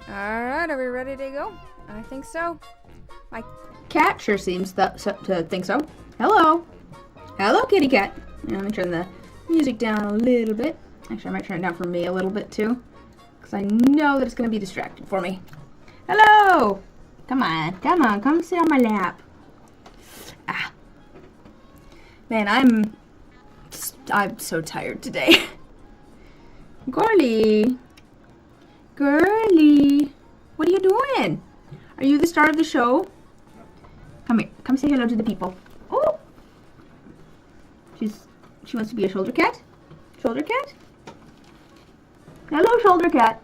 Alright, are we ready to go? I think so. My cat sure seems to think so. Hello. Hello, kitty cat. Let me turn the music down a little bit. Actually, I might turn it down for me a little bit too, because I know that it's going to be distracting for me. Hello. Come on. Come sit on my lap. Ah. Man, I'm so tired today. Girly, what are you doing? Are you the star of the show? Come here. Come say hello to the people. Oh, she wants to be a shoulder cat. Shoulder cat. Hello, shoulder cat.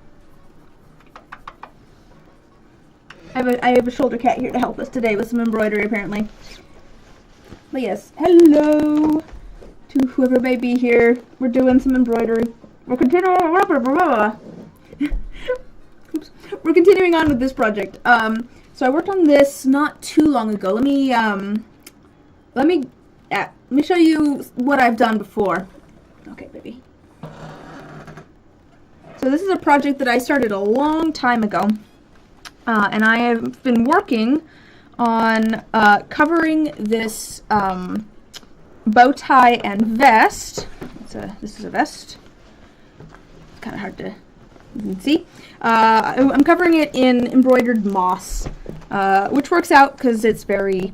I have a shoulder cat here to help us today with some embroidery, apparently. But yes, hello to whoever may be here. We're doing some embroidery. We're continuing. Oops. We're continuing on with this project. So I worked on this not too long ago. Let me show you what I've done before. Okay, baby. So this is a project that I started a long time ago, and I have been working on covering this bow tie and vest. This is a vest. It's kind of hard to see. I'm covering it in embroidered moss, which works out because it's very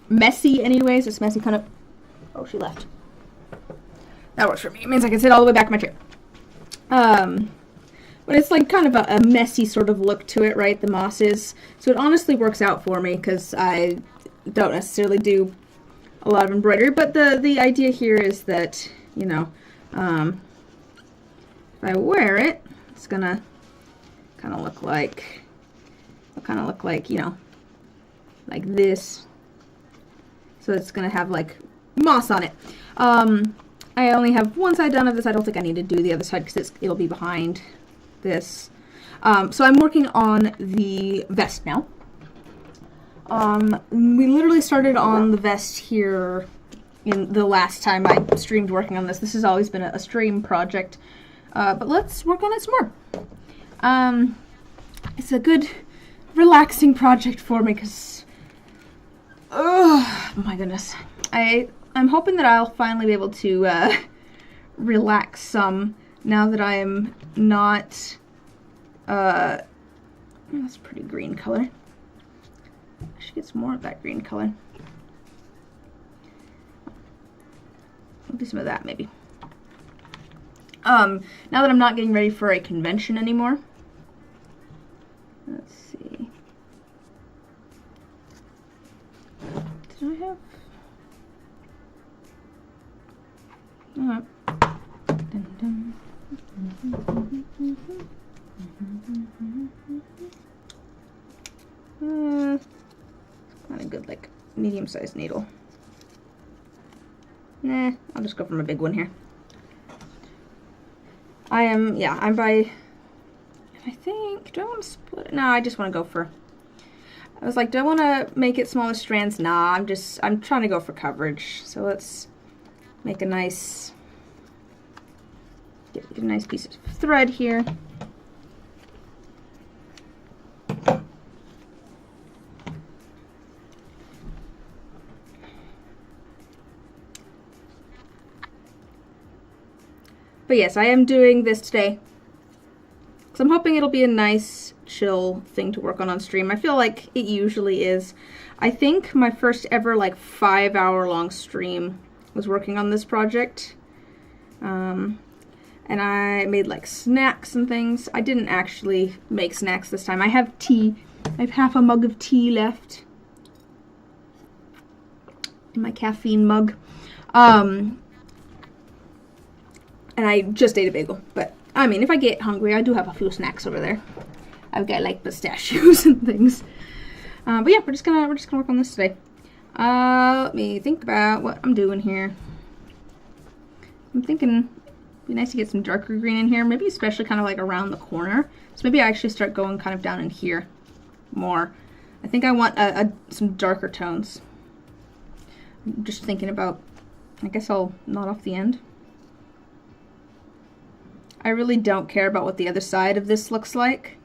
messy anyways. It's messy kind of... Oh, she left. That works for me. It means I can sit all the way back in my chair. But it's like kind of a messy sort of look to it, right? The moss is. So it honestly works out for me because I don't necessarily do a lot of embroidery. But the idea here is that, you know, if I wear it, it's gonna kind of look like, you know, like this. So it's gonna have like moss on it. I only have one side done of this. I don't think I need to do the other side because it'll be behind this. So I'm working on the vest now. We literally started on the vest here in the last time I streamed working on this. This has always been a stream project. But let's work on it some more. It's a good, relaxing project for me because, oh my goodness, I'm hoping that I'll finally be able to relax some now that I'm not. That's a pretty green color. I should get some more of that green color. I'll do some of that maybe. Now that I'm not getting ready for a convention anymore. Let's see. Did I have... Kind of good, like, medium-sized needle. Nah, I'll just go for my big one here. I'm by, I think, do I want to split it? No, I just want to go for, I was like, do I want to make it smaller strands? Nah, I'm trying to go for coverage. So let's make a nice, get a nice piece of thread here. But yes, I am doing this today. So I'm hoping it'll be a nice, chill thing to work on stream. I feel like it usually is. I think my first ever like 5-hour-long stream was working on this project. And I made like snacks and things. I didn't actually make snacks this time. I have tea. I have half a mug of tea left in my caffeine mug. And I just ate a bagel, but I mean, if I get hungry, I do have a few snacks over there. I've got like pistachios and things. But yeah, we're just gonna work on this today. Let me think about what I'm doing here. I'm thinking it'd be nice to get some darker green in here, maybe especially kind of like around the corner. So maybe I actually start going kind of down in here more. I think I want some darker tones. I'm just thinking about, I guess I'll knot off the end. I really don't care about what the other side of this looks like.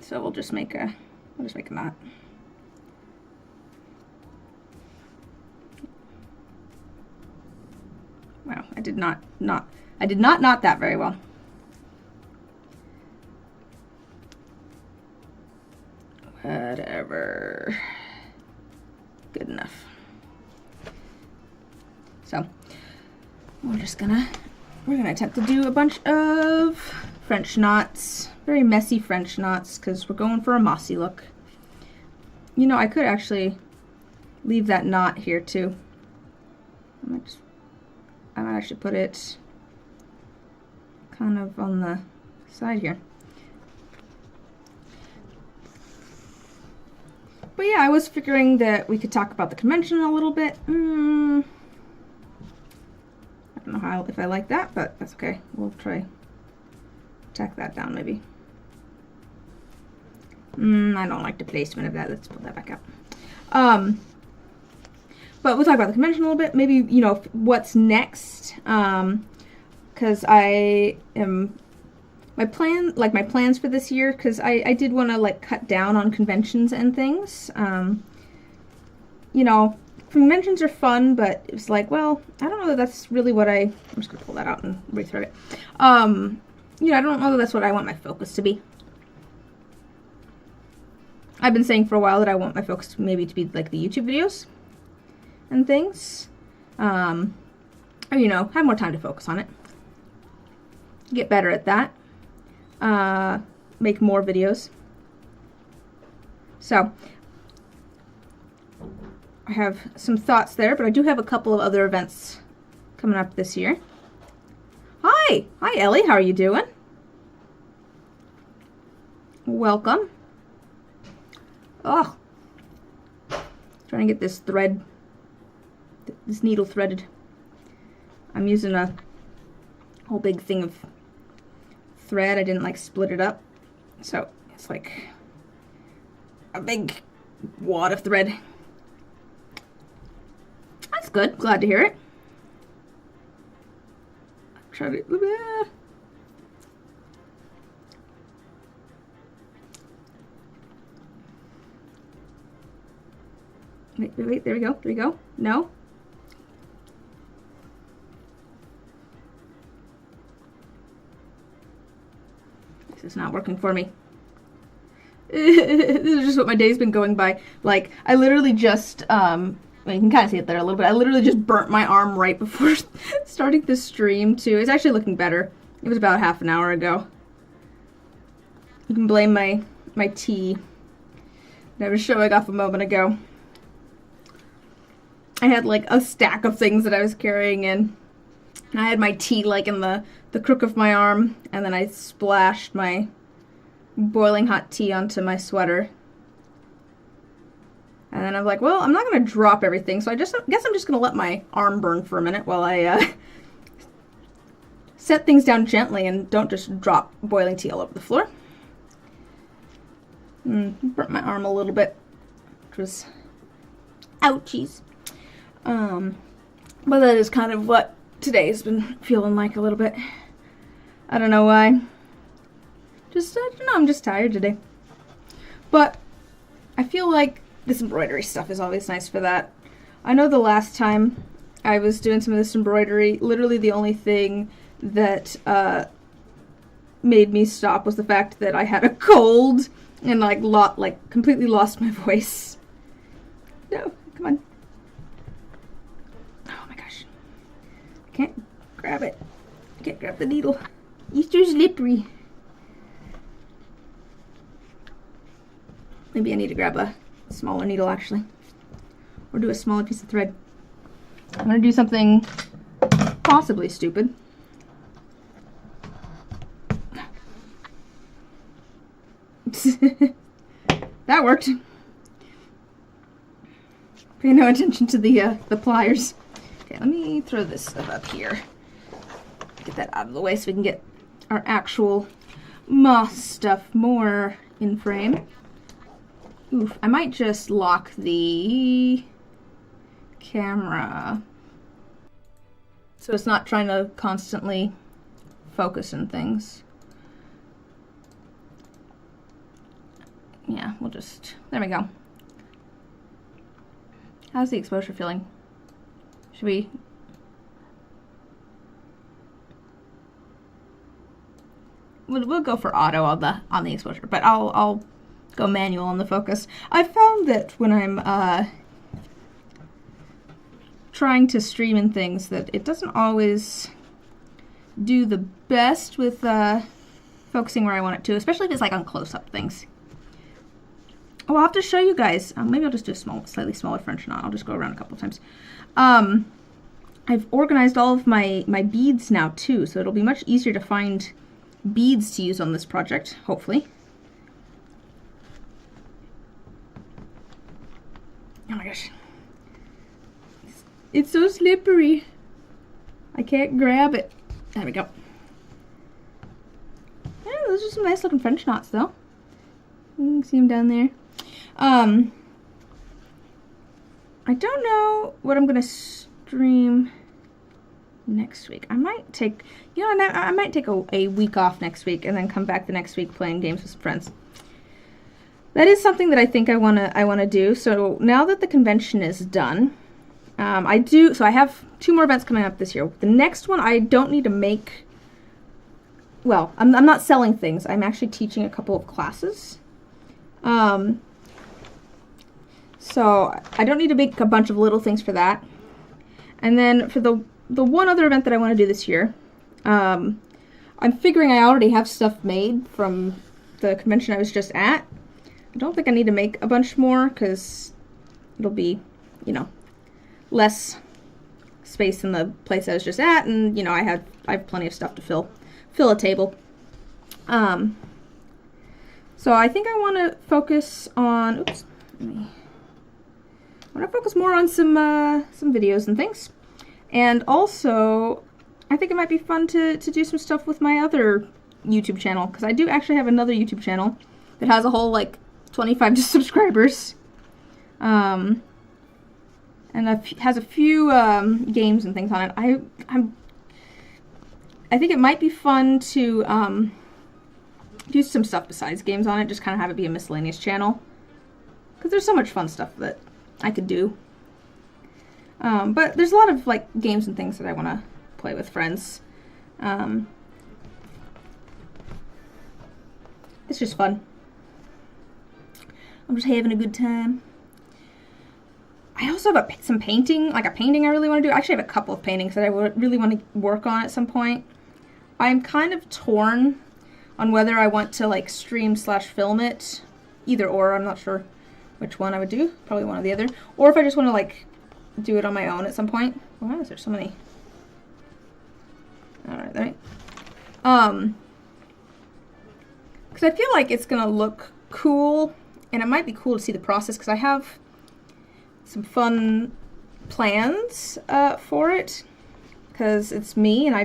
So we'll just make a knot. Wow, I did not knot that very well. Whatever. Good enough. So we're gonna attempt to do a bunch of French knots, very messy French knots, because we're going for a mossy look. You know, I could actually leave that knot here too. I might actually put it kind of on the side here. But yeah, I was figuring that we could talk about the convention a little bit. I don't know if I like that, but that's okay. We'll try tack that down maybe. I don't like the placement of that. Let's put that back up. But we'll talk about the convention a little bit. Maybe, you know, what's next. Because my plans for this year, because I did want to like cut down on conventions and things. You know, conventions are fun, but it's like, well, I don't know that that's really what I'm just gonna pull that out and rethread it. You know, I don't know that that's what I want my focus to be. I've been saying for a while that I want my focus maybe to be like the YouTube videos and things. Or, you know, have more time to focus on it. Get better at that. Make more videos. So I have some thoughts there, but I do have a couple of other events coming up this year. Hi Ellie, how are you doing? Welcome. Oh, trying to get this needle threaded. I'm using a whole big thing of thread. I didn't like split it up, so it's like a big wad of thread. That's good. Glad to hear it. Try to. Wait, there we go. No. This is not working for me. This is just what my day's been going by. Like, I literally just, well, you can kind of see it there a little bit. I literally just burnt my arm right before starting the stream, too. It's actually looking better. It was about half an hour ago. You can blame my tea that I was showing off a moment ago. I had like a stack of things that I was carrying in. And I had my tea like in the crook of my arm, and then I splashed my boiling hot tea onto my sweater. And then I'm like, well, I'm not going to drop everything, so I guess I'm just going to let my arm burn for a minute while I set things down gently and don't just drop boiling tea all over the floor. Burnt my arm a little bit, which was ouchies. But that is kind of what today's been feeling like a little bit. I don't know why. Just, I don't know, I'm just tired today. But I feel like this embroidery stuff is always nice for that. I know the last time I was doing some of this embroidery, literally the only thing that made me stop was the fact that I had a cold and like completely lost my voice. No, come on. Oh my gosh. I can't grab it. I can't grab the needle. It's too slippery. Maybe I need to grab a smaller needle actually. Or do a smaller piece of thread. I'm gonna do something possibly stupid. That worked. Pay no attention to the pliers. Okay, let me throw this stuff up here. Get that out of the way so we can get our actual moss stuff more in frame. Oof, I might just lock the camera So it's not trying to constantly focus in things. Yeah, we'll just, there we go. How's the exposure feeling? Should we? We'll go for auto on the exposure, but I'll go manual on the focus. I've found that when I'm trying to stream and things, that it doesn't always do the best with focusing where I want it to, especially if it's like on close-up things. Oh, I'll have to show you guys. Maybe I'll just do a slightly smaller French knot. I'll just go around a couple times. I've organized all of my beads now too, so it'll be much easier to find beads to use on this project, hopefully. Oh my gosh. It's so slippery. I can't grab it. There we go. Yeah, those are some nice looking French knots though. You can see them down there. I don't know what I'm gonna stream next week. I might take, I might take a week off next week and then come back the next week playing games with some friends. That is something that I think I wanna do. So now that the convention is done, so I have 2 more events coming up this year. The next one I don't need to make. Well, I'm not selling things. I'm actually teaching a couple of classes. So I don't need to make a bunch of little things for that. And then for the one other event that I want to do this year, I'm figuring I already have stuff made from the convention I was just at. I don't think I need to make a bunch more because it'll be, less space in the place I was just at, and I have plenty of stuff to fill a table. So I think I want to focus on. I want to focus more on some videos and things, and also I think it might be fun to do some stuff with my other YouTube channel, because I do actually have another YouTube channel that has a whole like 25 subscribers, and has a few games and things on it. I think it might be fun to do some stuff besides games on it, just kind of have it be a miscellaneous channel, because there's so much fun stuff that I could do. But there's a lot of like games and things that I want to play with friends. It's just fun. I'm just having a good time. I also have some painting, like a painting I really want to do. I actually have a couple of paintings that I would really want to work on at some point. I'm kind of torn on whether I want to like stream/film it. Either or, I'm not sure which one I would do. Probably one or the other. Or if I just want to like do it on my own at some point. Why is there so many? Alright. Because I feel like it's going to look cool, and it might be cool to see the process, because I have some fun plans for it, because it's me, and I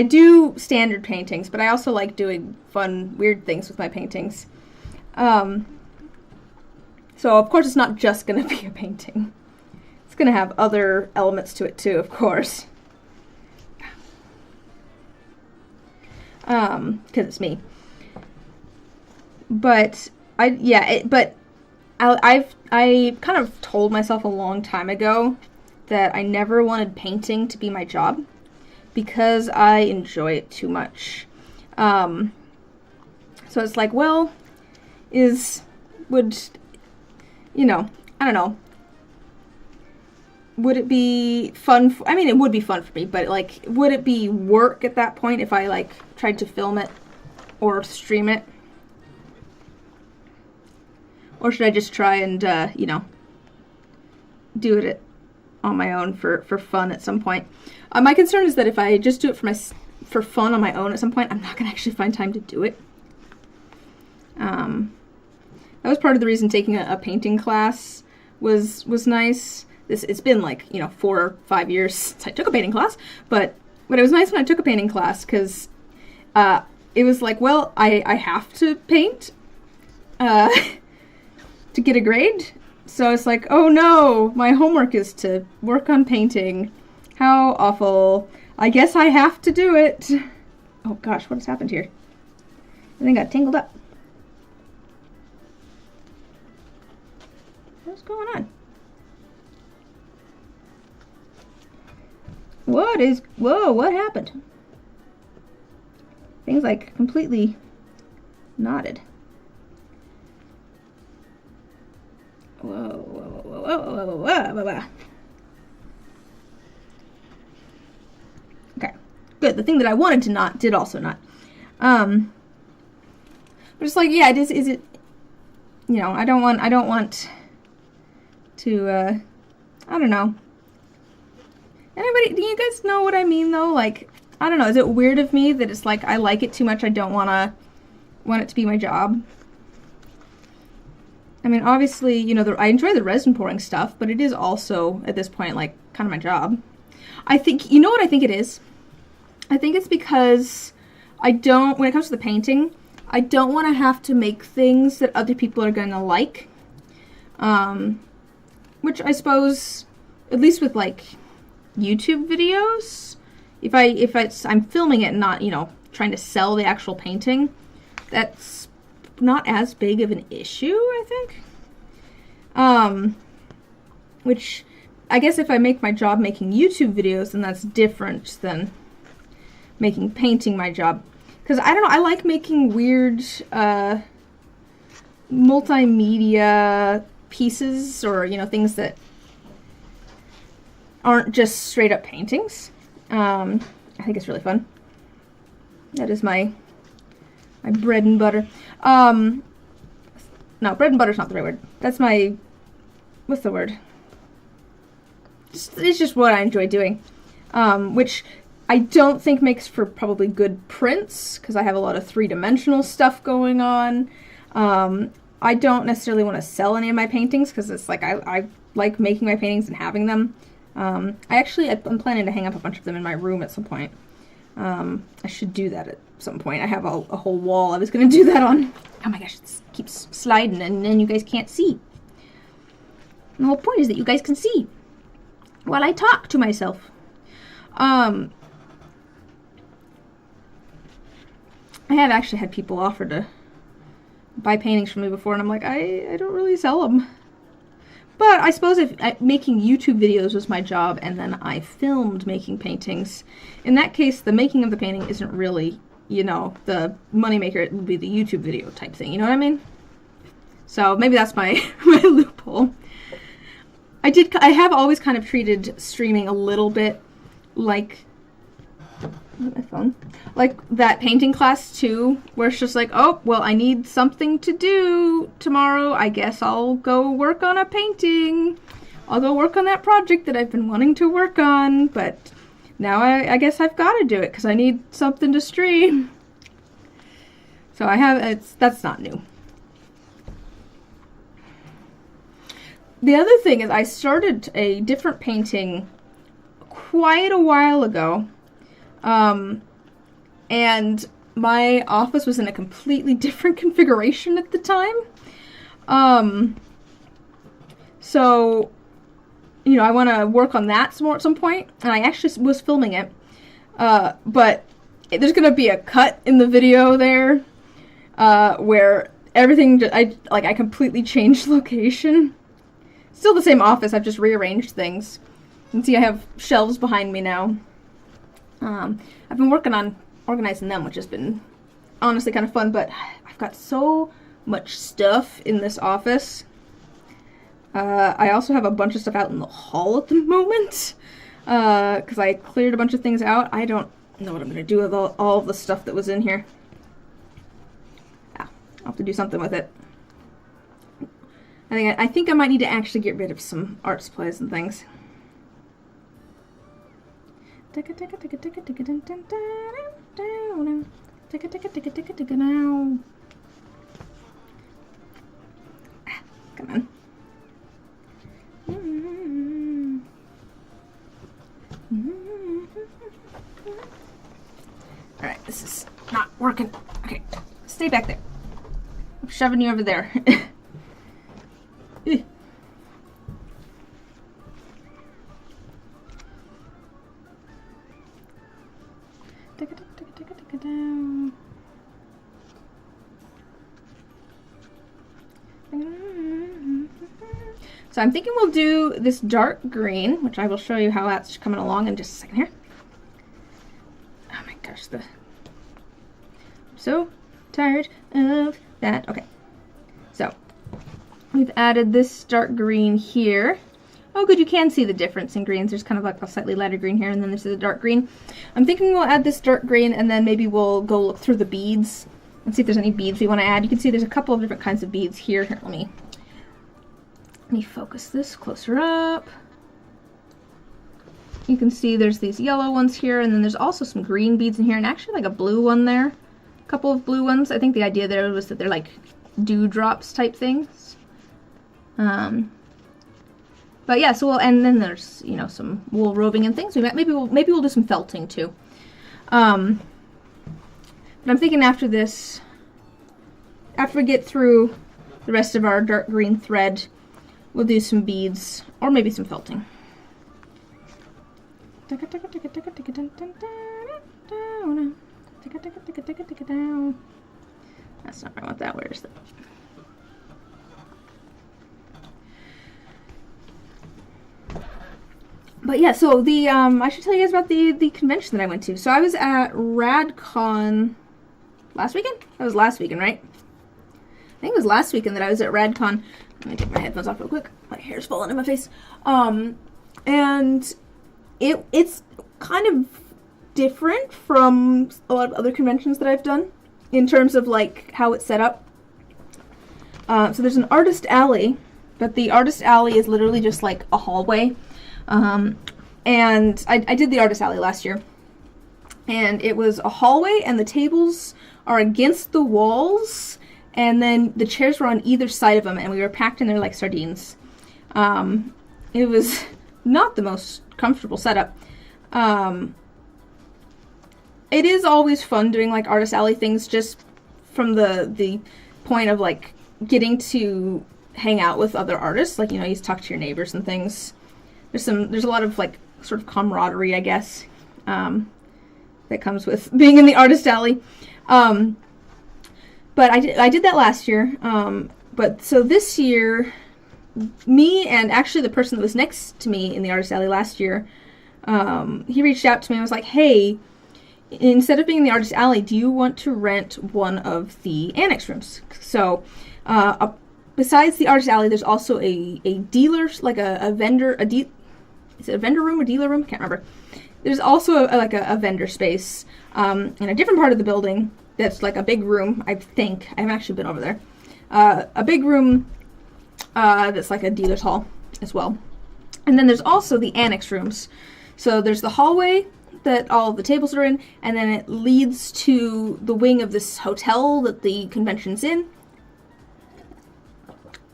do standard paintings, but I also like doing fun, weird things with my paintings. So of course it's not just going to be a painting. It's going to have other elements to it too, of course. Because it's me. But I kind of told myself a long time ago that I never wanted painting to be my job, because I enjoy it too much. So it's like, well, I don't know. Would it be fun? It would be fun for me, but like, would it be work at that point if I like tried to film it or stream it? Or should I just try and, do it on my own for fun at some point? My concern is that if I just do it for fun on my own at some point, I'm not going to actually find time to do it. That was part of the reason taking a painting class was nice. It's been like, 4 or 5 years since I took a painting class, but it was nice when I took a painting class, because it was like, well, I have to paint to get a grade. So it's like, oh no, my homework is to work on painting. How awful. I guess I have to do it. Oh gosh, what has happened here? I think I got tangled up. What's going on? Whoa, what happened? Things like completely knotted. Whoa. Okay, good. The thing that I wanted to knot did also knot. But it's like, yeah, is it, you know, I don't want to, I don't know. Anybody, do you guys know what I mean though? Like, I don't know, is it weird of me that it's like I like it too much, I don't want it to be my job? I mean, obviously, you know, I enjoy the resin pouring stuff, but it is also, at this point, like, kind of my job. I think, you know what I think it is? I think it's because I don't, when it comes to the painting, I don't want to have to make things that other people are going to like. Which I suppose, at least with, like, YouTube videos, if I'm filming it and not, you know, trying to sell the actual painting, that's not as big of an issue, I think. Which, I guess if I make my job making YouTube videos, then that's different than making painting my job. Because, I don't know, I like making weird, multimedia pieces, or, you know, things that aren't just straight up paintings. I think it's really fun. That is my bread and butter. No, bread and butter's not the right word. That's my, what's the word? It's just what I enjoy doing. Which I don't think makes for probably good prints, because I have a lot of three-dimensional stuff going on. I don't necessarily want to sell any of my paintings, because it's like, I like making my paintings and having them. I'm planning to hang up a bunch of them in my room at some point. I should do that at some point. I have a whole wall I was going to do that on. Oh my gosh, it keeps sliding and then you guys can't see. And the whole point is that you guys can see while I talk to myself. I have actually had people offer to buy paintings from me before, and I'm like, I don't really sell them. But I suppose if making YouTube videos was my job and then I filmed making paintings, in that case, the making of the painting isn't really, you know, the moneymaker. It would be the YouTube video type thing, you know what I mean? So maybe that's my, my loophole. I have always kind of treated streaming a little bit like, my phone, like that painting class too, where it's just like, oh, well, I need something to do tomorrow. I guess I'll go work on a painting. I'll go work on that project that I've been wanting to work on, but now I guess I've got to do it because I need something to stream. So that's not new. The other thing is I started a different painting quite a while ago. And my office was in a completely different configuration at the time. So, you know, I want to work on that some more at some point, and I actually was filming it. But there's going to be a cut in the video there, where everything, I completely changed location. Still the same office, I've just rearranged things. You can see I have shelves behind me now. I've been working on organizing them, which has been honestly kind of fun, but I've got so much stuff in this office. I also have a bunch of stuff out in the hall at the moment, because I cleared a bunch of things out. I don't know what I'm going to do with all of the stuff that was in here. I'll have to do something with it. I think I might need to actually get rid of some art supplies and things. Come on. Alright, this is not working. Okay, stay back there. I'm shoving you over there. So I'm thinking we'll do this dark green, which I will show you how that's coming along in just a second here. Oh my gosh, I'm so tired of that. Okay, so we've added this dark green here. Oh good, you can see the difference in greens. There's kind of like a slightly lighter green here, and then this is a dark green. I'm thinking we'll add this dark green, and then maybe we'll go look through the beads and see if there's any beads we want to add. You can see there's a couple of different kinds of beads here. Here, let me focus this closer up. You can see there's these yellow ones here, and then there's also some green beads in here, and actually like a blue one there. A couple of blue ones. I think the idea there was that they're like dewdrops type things. But yeah, so and then there's, you know, some wool roving and things. Maybe we'll do some felting too. But I'm thinking after this, after we get through the rest of our dark green thread, we'll do some beads or maybe some felting. That's not what I want that. Where is that? But yeah, so the I should tell you guys about the convention that I went to. So I was at RadCon last weekend? That was last weekend, right? I think it was last weekend that I was at RadCon. Let me take my headphones off real quick. My hair's falling in my face. And it's kind of different from a lot of other conventions that I've done in terms of like how it's set up. So there's an artist alley, but the artist alley is literally just like a hallway. And I did the artist alley last year, and it was a hallway, and the tables are against the walls, and then the chairs were on either side of them, and we were packed in there like sardines. It was not the most comfortable setup. It is always fun doing like artist alley things, just from the point of like getting to hang out with other artists, like, you know, you talk to your neighbors and things. There's a lot of like sort of camaraderie, I guess, that comes with being in the artist alley. But I did that last year. But so this year, me and actually the person that was next to me in the artist alley last year, he reached out to me and was like, "Hey, instead of being in the artist alley, do you want to rent one of the annex rooms?" So, besides the artist alley, there's also a dealer, like a vendor, is it a vendor room or dealer room? I can't remember. There's also a vendor space in a different part of the building that's like a big room, I think. I haven't actually been over there. A big room that's like a dealer's hall as well. And then there's also the annex rooms. So there's the hallway that all of the tables are in, and then it leads to the wing of this hotel that the convention's in.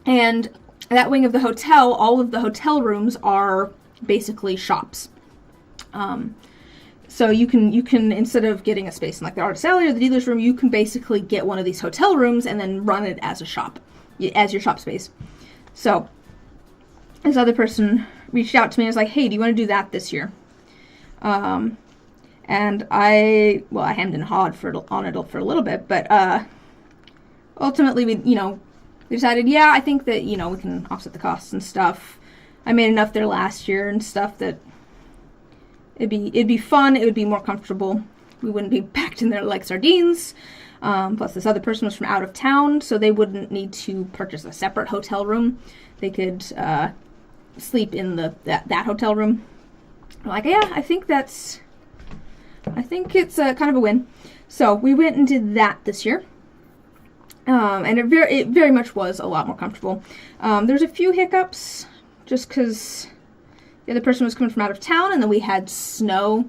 And that wing of the hotel, all of the hotel rooms are basically shops. So you can instead of getting a space in like the artist alley or the dealer's room, you can basically get one of these hotel rooms and then run it as a shop, as your shop space. So this other person reached out to me and was like, "Hey, do you want to do that this year?" And I hemmed and hawed on it for a little bit, but ultimately we decided, yeah, I think that, we can offset the costs and stuff. I made enough there last year and stuff that it'd be fun. It would be more comfortable. We wouldn't be packed in there like sardines. Plus this other person was from out of town, so they wouldn't need to purchase a separate hotel room. They could sleep in that hotel room. I'm like, yeah, I think it's kind of a win. So we went and did that this year. And it very much was a lot more comfortable. There's a few hiccups, just because the other person was coming from out of town, and then we had snow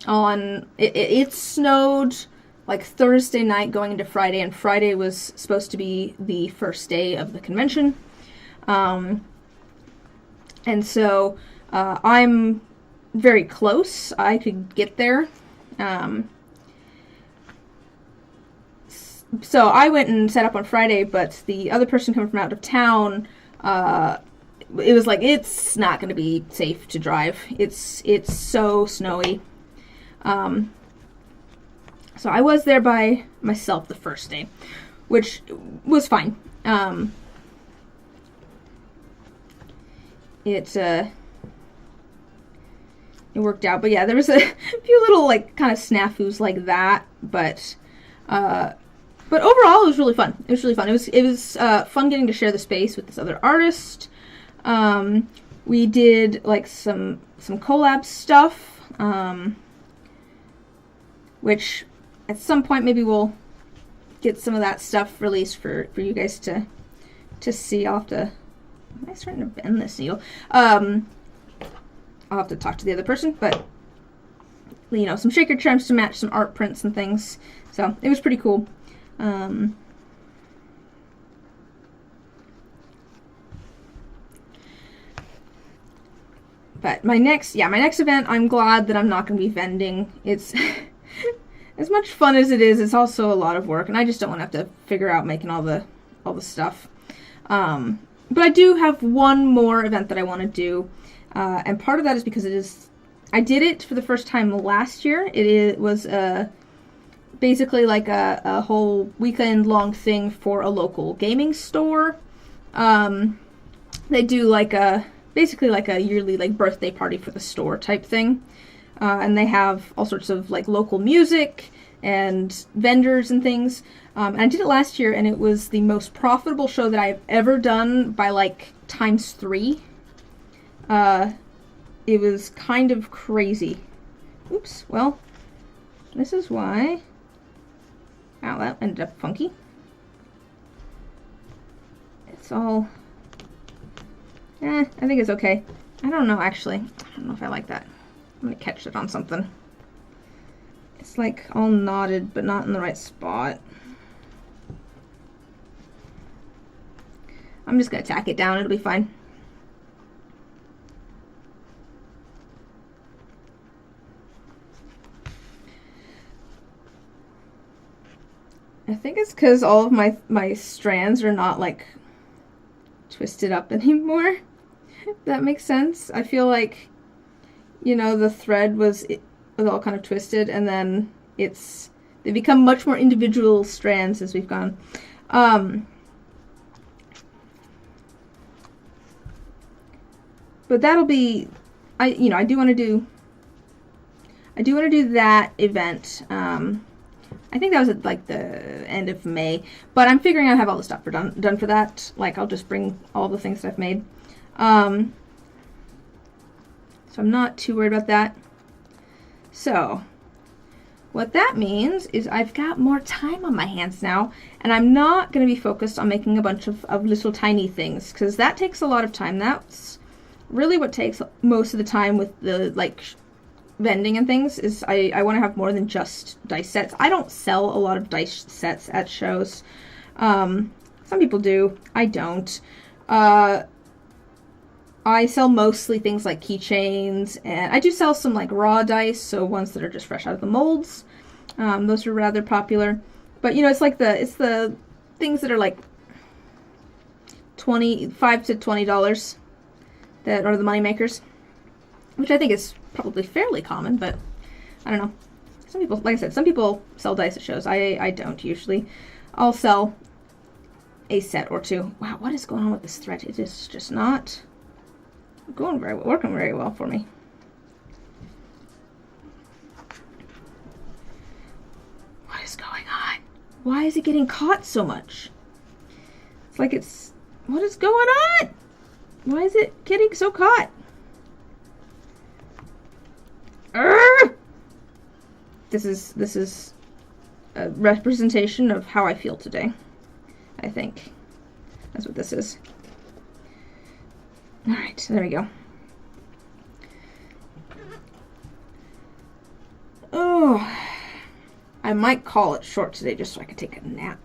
on. It snowed like Thursday night going into Friday, and Friday was supposed to be the first day of the convention. And so I'm very close. I could get there. So I went and set up on Friday, but the other person coming from out of town, it was like, it's not going to be safe to drive. It's so snowy. So I was there by myself the first day, which was fine. It worked out, but yeah, there was a few little like kind of snafus like that, but overall it was really fun. It was really fun. It was fun getting to share the space with this other artist. We did like some collab stuff, which at some point maybe we'll get some of that stuff released for you guys to see. I'll have to. Am I starting to bend this needle? I'll have to talk to the other person, but you know, some shaker trims to match some art prints and things. So it was pretty cool. But my next event, I'm glad that I'm not going to be vending. It's as much fun as it is, it's also a lot of work, and I just don't want to have to figure out making all the stuff. But I do have one more event that I want to do. And part of that is because I did it for the first time last year. It was basically like a whole weekend-long thing for a local gaming store. They do like basically like a yearly like birthday party for the store type thing. And they have all sorts of like local music and vendors and things. And I did it last year, and it was the most profitable show that I've ever done by like ×3. It was kind of crazy. Oops, well, this is why. Ow, that ended up funky. It's all, I think it's okay. I don't know, actually. I don't know if I like that. I'm gonna catch it on something. It's like all knotted, but not in the right spot. I'm just gonna tack it down, it'll be fine. I think it's because all of my strands are not like twisted up anymore. If that makes sense. I feel like, you know, the thread was all kind of twisted, and then they become much more individual strands as we've gone. But that'll be, I do want to do that event. I think that was at like the end of May, but I'm figuring out I have all the stuff done for that. Like, I'll just bring all the things that I've made. So I'm not too worried about that. So what that means is I've got more time on my hands now, and I'm not going to be focused on making a bunch of little tiny things, because that takes a lot of time. That's really what takes most of the time with the like vending and things, is I want to have more than just dice sets. I don't sell a lot of dice sets at shows. Some people do. I don't. I sell mostly things like keychains, and I do sell some like raw dice, so ones that are just fresh out of the molds. Those are rather popular. But you know, it's the things that are like $5 to $20 that are the money makers, which I think is probably fairly common, but I don't know. Some people, like I said, some people sell dice at shows. I don't usually. I'll sell a set or two. Wow, what is going on with this thread? It is just not working very well for me. What is going on? Why is it getting caught so much? It's like what is going on? Why is it getting so caught? This is a representation of how I feel today. I think that's what this is. All right, there we go. Oh, I might call it short today just so I can take a nap.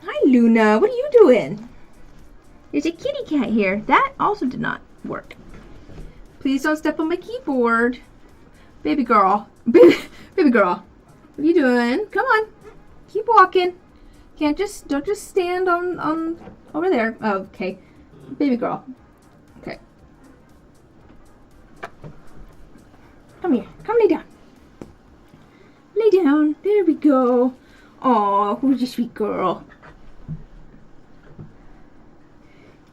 Hi, Luna. What are you doing? There's a kitty cat here. That also did not work. Please don't step on my keyboard. Baby girl. Baby girl. What are you doing? Come on. Keep walking. Don't just stand on over there. Oh, okay. Baby girl. Okay. Come here. Come lay down. Lay down. There we go. Oh, who's a sweet girl?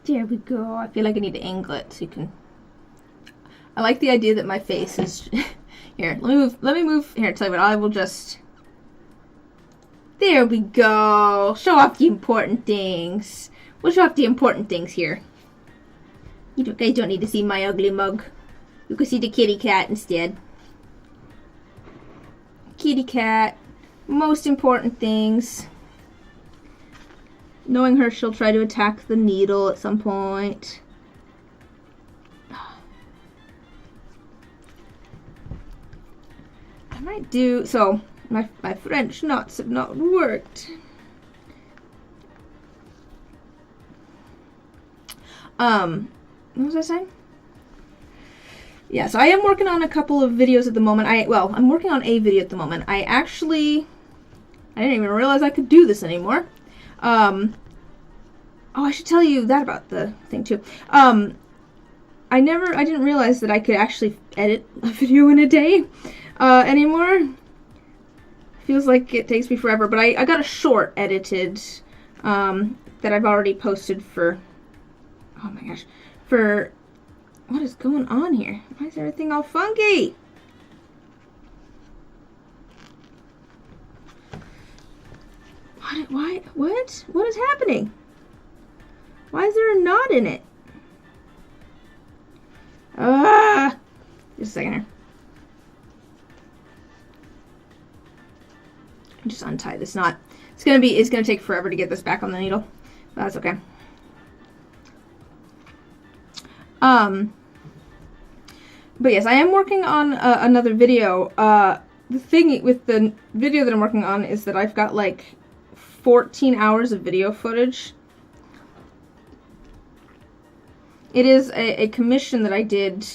There we go. I feel like I need to angle it so you can... I like the idea that my face is... Here, let me move. Here, tell you what, I will just... There we go. Show off the important things. We'll show off the important things here. You guys don't need to see my ugly mug. You can see the kitty cat instead. Kitty cat. Most important things. Knowing her, she'll try to attack the needle at some point. I might do... So, my French knots have not worked. What was I saying? Yeah, so I am working on a couple of videos at the moment. I'm working on a video at the moment. I didn't even realize I could do this anymore. Oh, I should tell you that about the thing too. I didn't realize that I could actually edit a video in a day anymore. Feels like it takes me forever, but I got a short edited that I've already posted for, oh my gosh, for, what is going on here? Why is everything all funky? What is happening? Why is there a knot in it? Just a second here. Just untie this knot. It's gonna take forever to get this back on the needle. But that's okay. But yes, I am working on another video. The thing with the video that I'm working on is that I've got like 14 hours of video footage. It is a commission that I did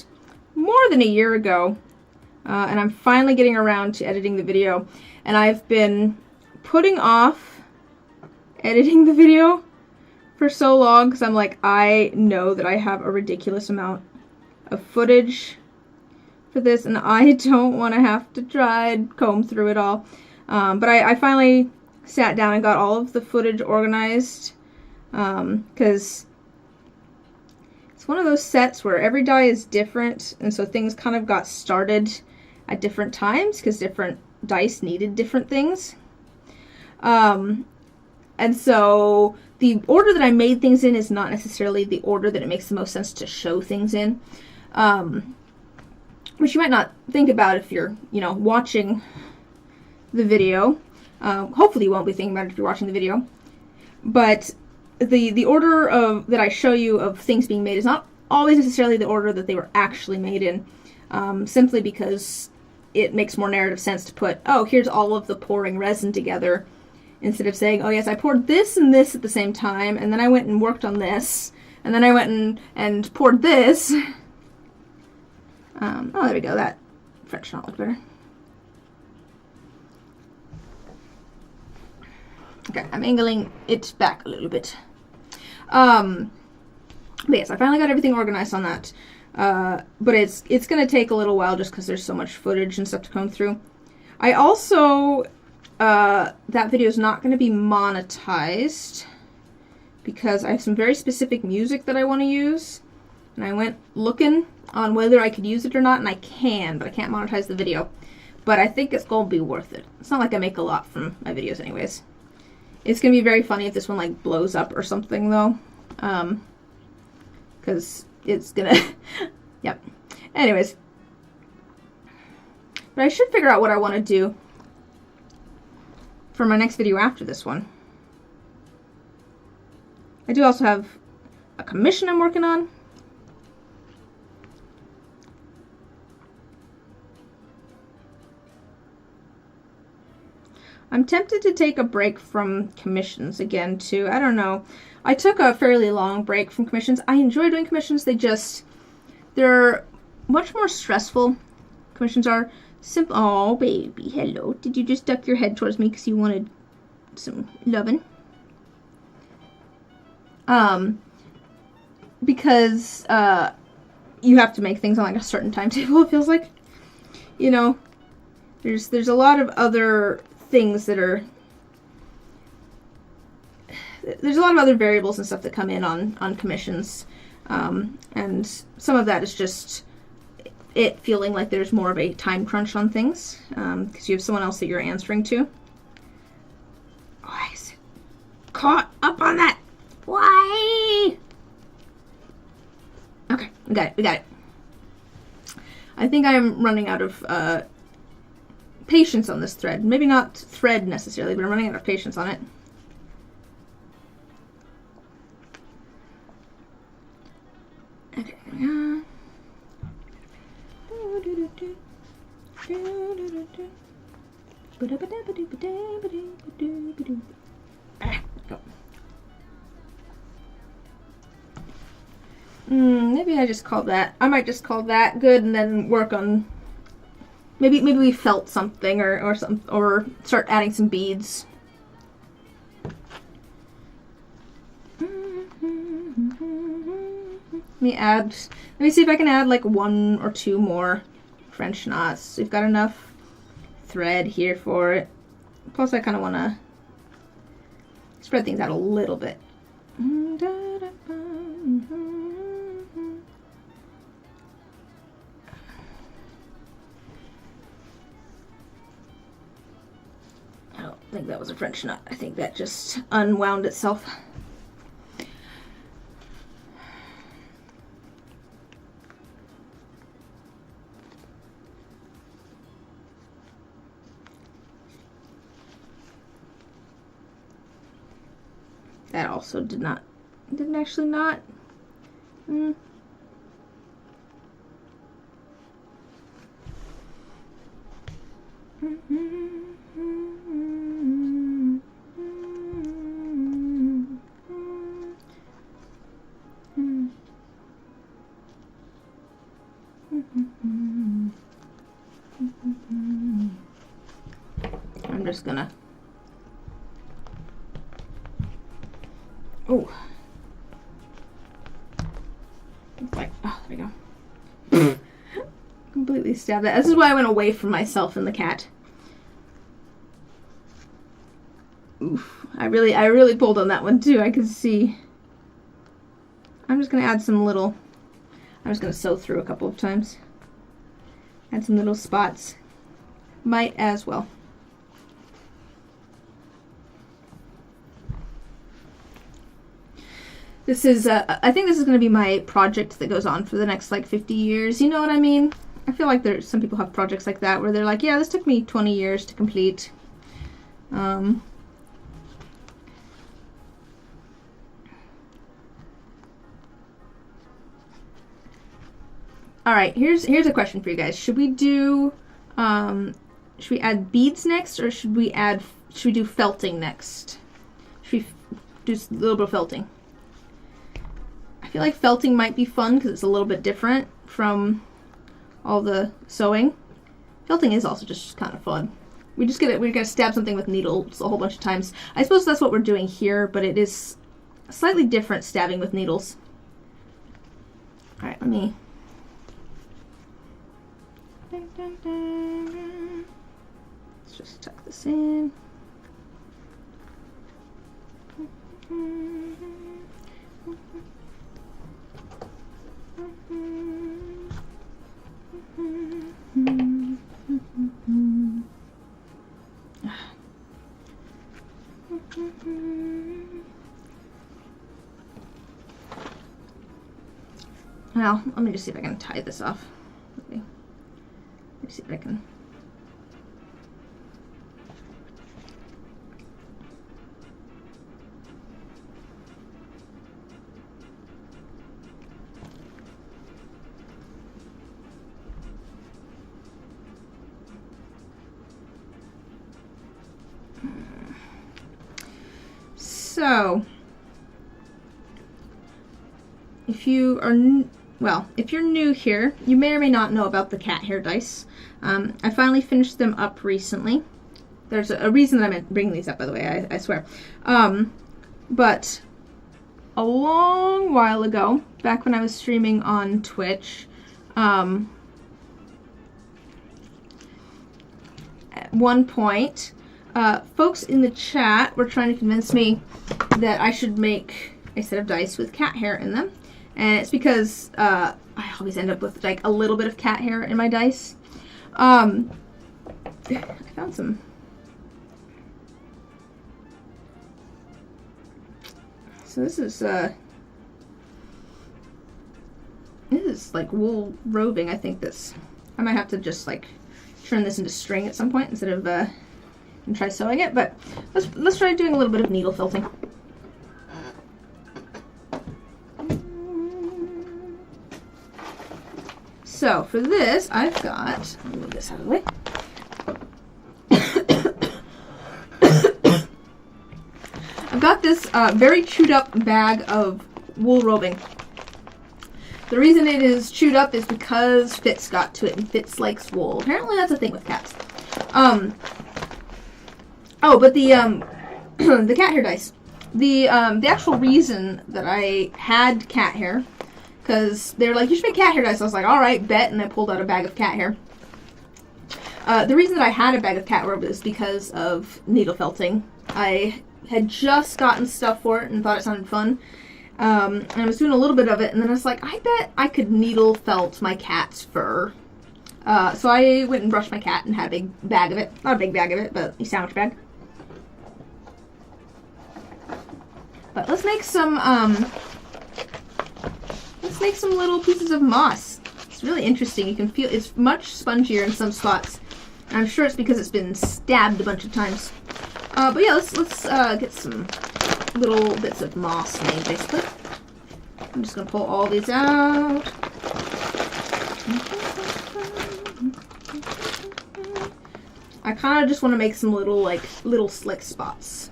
more than a year ago, and I'm finally getting around to editing the video. And I've been putting off editing the video for so long because I'm like, I know that I have a ridiculous amount of footage for this, and I don't want to have to try and comb through it all. But I finally sat down and got all of the footage organized, because it's one of those sets where every die is different, and so things kind of got started at different times because different dice needed different things. And so the order that I made things in is not necessarily the order that it makes the most sense to show things in, which you might not think about if you're, watching the video. Hopefully you won't be thinking about it if you're watching the video. But the order that I show you of things being made is not always necessarily the order that they were actually made in, simply because it makes more narrative sense to put, oh, here's all of the pouring resin together, instead of saying, oh yes, I poured this and this at the same time, and then I went and worked on this, and then I went and poured this. Oh, there we go, that French knot looked better. Okay, I'm angling it back a little bit. But yes, I finally got everything organized on that. But it's going to take a little while just because there's so much footage and stuff to comb through. I also, that video is not going to be monetized because I have some very specific music that I want to use. And I went looking on whether I could use it or not, and I can, but I can't monetize the video. But I think it's going to be worth it. It's not like I make a lot from my videos anyways. It's going to be very funny if this one like blows up or something though. Because it's gonna, yep. Anyways. But I should figure out what I want to do for my next video after this one. I do also have a commission I'm working on. I'm tempted to take a break from commissions again too. I don't know. I took a fairly long break from commissions. I enjoy doing commissions. They're much more stressful. Commissions are simple. Oh, baby. Hello. Did you just duck your head towards me because you wanted some loving? Because you have to make things on like a certain timetable, it feels like. you know, there's a lot of other things that are, there's a lot of other variables and stuff that come in on commissions, and some of that is just it feeling like there's more of a time crunch on things, because you have someone else that you're answering to. Why is it caught up on that? Why? Okay, we got it. I think I'm running out of patience on this thread. Maybe not thread necessarily, but I'm running out of patience on it. Okay. Go. Maybe I just call that. I might just call that good, and then work on. Maybe we felt something, or start adding some beads. Let me see if I can add like 1 or 2 more French knots. We've got enough thread here for it. Plus I kind of want to spread things out a little bit. I don't think that was a French knot. I think that just unwound itself. That also didn't actually knot. I'm just gonna. Oh. It's like, oh, there we go. Completely stabbed that. This is why I went away from myself and the cat. Oof. I really pulled on that one too. I could see. I'm just gonna add some little. I'm just gonna sew through a couple of times. Add some little spots. Might as well. This is, I think this is going to be my project that goes on for the next, like, 50 years. You know what I mean? I feel like some people have projects like that where they're like, yeah, this took me 20 years to complete. Alright, here's a question for you guys. Should we do, should we add beads next, or should we do felting next? Should we do a little bit of felting? I feel like felting might be fun because it's a little bit different from all the sewing. Felting is also just kind of fun. We're gonna stab something with needles a whole bunch of times. I suppose that's what we're doing here, but it is slightly different stabbing with needles. All right, let me. Let's just tuck this in. Well, let me just see if I can tie this off. Let me see if I can. So, if you are, if you're new here, you may or may not know about the cat hair dice. I finally finished them up recently. There's a reason that I'm bringing these up, by the way, I swear. But a long while ago, back when I was streaming on Twitch, at one point, folks in the chat were trying to convince me that I should make a set of dice with cat hair in them. And it's because I always end up with like a little bit of cat hair in my dice. I found some. So this is like wool roving. I think this. I might have to just like turn this into string at some point instead of and try sewing it. But let's try doing a little bit of needle felting. So for this, I've got. Let me move this out of the way. I've got this very chewed up bag of wool roving. The reason it is chewed up is because Fitz got to it, and Fitz likes wool. Apparently that's a thing with cats. Oh, but the the cat hair dice. The actual reason that I had cat hair, because they were like, you should make cat hair dice. I was like, all right, bet, and I pulled out a bag of cat hair. The reason that I had a bag of cat hair was because of needle felting. I had just gotten stuff for it and thought it sounded fun. And I was doing a little bit of it, and then I was like, I bet I could needle felt my cat's fur. So I went and brushed my cat and had a big bag of it. Not a big bag of it, but a sandwich bag. But let's make some little pieces of moss. It's really interesting. You can feel it's much spongier in some spots. And I'm sure it's because it's been stabbed a bunch of times. But yeah, let's get some little bits of moss made, basically. I'm just gonna pull all these out. I kind of just want to make some little slick spots.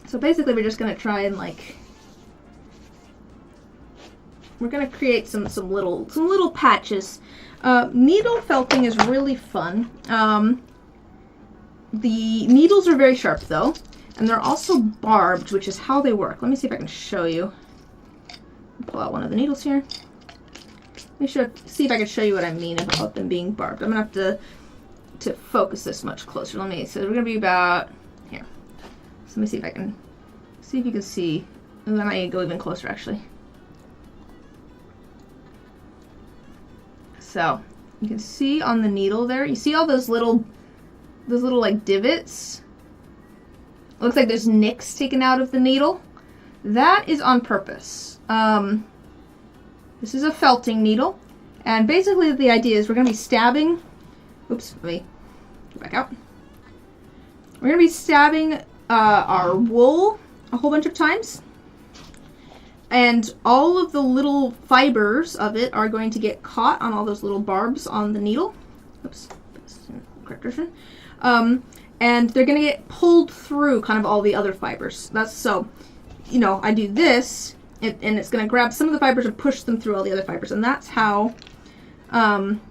So basically, we're just gonna try and we're gonna create some little patches. Needle felting is really fun. The needles are very sharp though, and they're also barbed, which is how they work. Let me see if I can show you. Pull out one of the needles here. See if I can show you what I mean about them being barbed. I'm gonna have to focus this much closer. So we're gonna be about here. So let me see if I can see if you can see. And then I need to go even closer actually. So you can see on the needle there, you see all those little like divots? Looks like there's nicks taken out of the needle. That is on purpose. This is a felting needle, and basically the idea is we're going to be stabbing. Oops, let me get back out. We're going to be stabbing our wool a whole bunch of times. And all of the little fibers of it are going to get caught on all those little barbs on the needle. Oops, that's in the correct direction. And they're going to get pulled through kind of all the other fibers. That's so, you know, I do this, and it's going to grab some of the fibers and push them through all the other fibers. And that's how, how am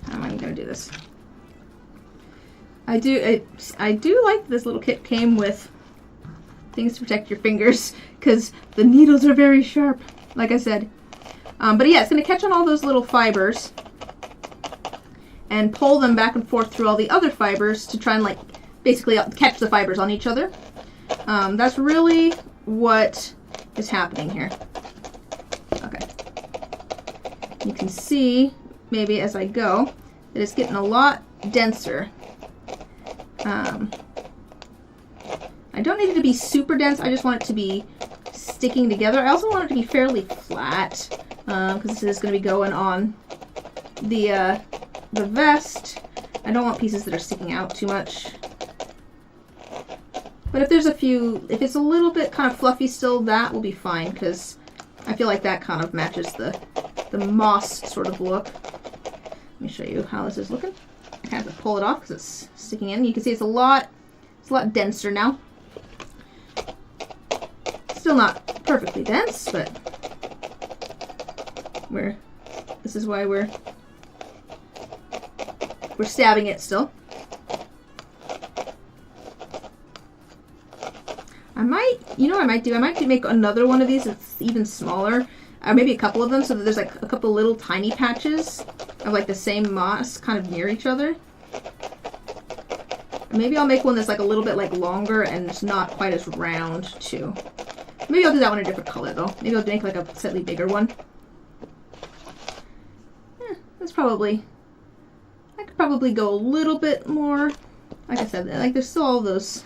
I going to do this? I do like this little kit came with things to protect your fingers, because the needles are very sharp, like I said. But yeah, it's going to catch on all those little fibers and pull them back and forth through all the other fibers to try and basically catch the fibers on each other. That's really what is happening here. Okay. You can see, maybe as I go, that it's getting a lot denser. I don't need it to be super dense, I just want it to be sticking together. I also want it to be fairly flat, because this is going to be going on the vest. I don't want pieces that are sticking out too much. But if it's a little bit kind of fluffy still, that will be fine, because I feel like that kind of matches the moss sort of look. Let me show you how this is looking. I kind of have to pull it off because it's sticking in. You can see it's a lot denser now. Still not perfectly dense, but this is why we're stabbing it still. I might, you know what I might do? I might make another one of these that's even smaller. Maybe a couple of them so that there's like a couple little tiny patches of like the same moss kind of near each other. Maybe I'll make one that's like a little bit like longer and it's not quite as round too. Maybe I'll do that one in a different color though. Maybe I'll make like a slightly bigger one. That's probably, I could probably go a little bit more. Like I said, like there's still all those